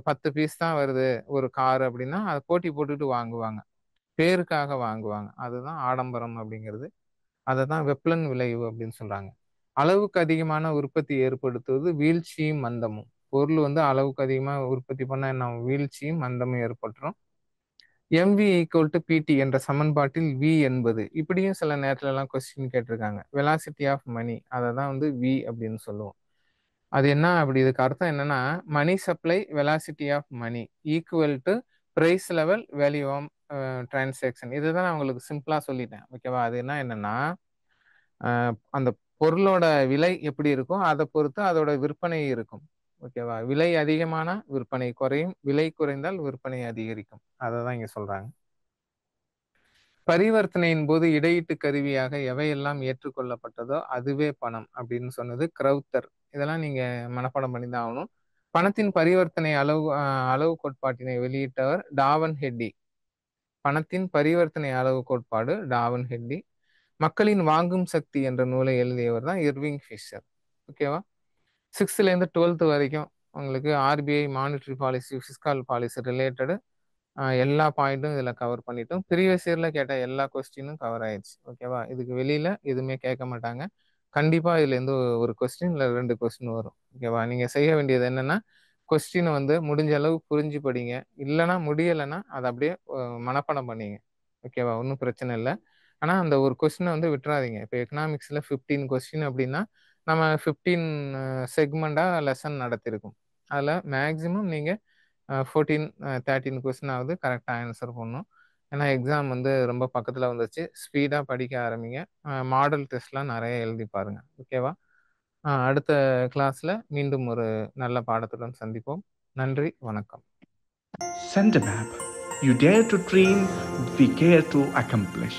10 பீஸ் தான் வருது ஒரு கார் அப்படின்னா, அதை போட்டி போட்டுட்டு வாங்குவாங்க. பேருக்காக வாங்குவாங்க. அதுதான் ஆடம்பரம் அப்படிங்கிறது. அதை தான் வெப்லன் விளைவு அப்படின்னு சொல்றாங்க. அளவுக்கு அதிகமான உற்பத்தி ஏற்படுத்துவது வீழ்ச்சியும் மந்தமும். பொருள் வந்து அளவுக்கு அதிகமா உற்பத்தி பண்ணா என்ன, வீழ்ச்சியும் மந்தமும் ஏற்பட்டுரும். எம்வி ஈக்குவல் டு பிடி என்ற சமன்பாட்டில் வி என்பது, இப்படியும் சில நேரத்துல எல்லாம் கொஸ்டின் கேட்டிருக்காங்க. வெலாசிட்டி ஆஃப் மணி, அதை தான் வந்து வி அப்படின்னு சொல்லுவோம். அது என்ன அப்படி, இதுக்கு அர்த்தம் என்னன்னா, money supply velocity of money equal to price level value of transaction. இதுதான் நான் உங்களுக்கு சிம்பிளா சொல்லிட்டேன். ஓகேவா? அது என்னன்னா, அந்த பொருளோட விலை எப்படி இருக்கும் அதை பொறுத்து அதோட விற்பனை இருக்கும். ஓகேவா? விலை அதிகமான விற்பனை குறையும், விலை குறைந்தால் விற்பனை அதிகரிக்கும். அதை தான் இங்க சொல்றாங்க. பரிவர்த்தனையின் போது இடையீட்டு கருவியாக எவையெல்லாம் ஏற்றுக்கொள்ளப்பட்டதோ அதுவே பணம் அப்படின்னு சொன்னது கிரௌத்தர். இதெல்லாம் நீங்க மனப்பாடம் பண்ணி தான் ஆகணும். பணத்தின் பரிவர்த்தனை அளவு கோட்பாட்டினை வெளியிட்டவர் டாவன் ஹெட்டி. பணத்தின் பரிவர்த்தனை அளவு கோட்பாடு டாவன் ஹெட்டி. மக்களின் வாங்கும் சக்தி என்ற நூலை எழுதியவர் தான் இர்விங் ஃபிஷர். ஓகேவா? 6th 12th வரைக்கும் உங்களுக்கு RBI, monetary policy, fiscal policy related எல்லா பாயிண்ட்டும் இதில் கவர் பண்ணிட்டோம். ப்ரீவியஸ் இயரில் கேட்ட எல்லா கொஸ்டினும் கவர் ஆயிடுச்சு. ஓகேவா? இதுக்கு வெளியில் எதுவுமே கேட்க மாட்டாங்க. கண்டிப்பாக இதுலேருந்து ஒரு கொஸ்டின் இல்லை 2 கொஸ்டின் வரும். ஓகேவா? நீங்கள் செய்ய வேண்டியது என்னென்னா, கொஸ்டினை வந்து முடிஞ்ச அளவு புரிஞ்சு படிங்க. இல்லைனா முடியலைன்னா அதை அப்படியே மனப்பாடம் பண்ணிங்க. ஓகேவா? ஒன்றும் பிரச்சனை இல்லை. ஆனால் அந்த ஒரு கொஸ்டினை வந்து விட்டுறாதீங்க. இப்போ எக்கனாமிக்ஸில் 15 கொஸ்டின் அப்படின்னா நம்ம 15 செக்மெண்ட்டாக லெசன் நடத்திருக்கோம். அதில் மேக்ஸிமம் நீங்கள் 14 13 கொஸ்டினாவது கரெக்டாக ஆன்சர் பண்ணணும். ஏன்னா எக்ஸாம் வந்து ரொம்ப பக்கத்தில் வந்துச்சு. ஸ்பீடாக படிக்க ஆரம்பிங்க. மாடல் டெஸ்ட்லாம் நிறைய எழுதி பாருங்க. ஓகேவா? அடுத்த கிளாஸில் மீண்டும் ஒரு நல்ல பாடத்துடன் சந்திப்போம். நன்றி, வணக்கம். Send a map. You dare to dream, we care to accomplish.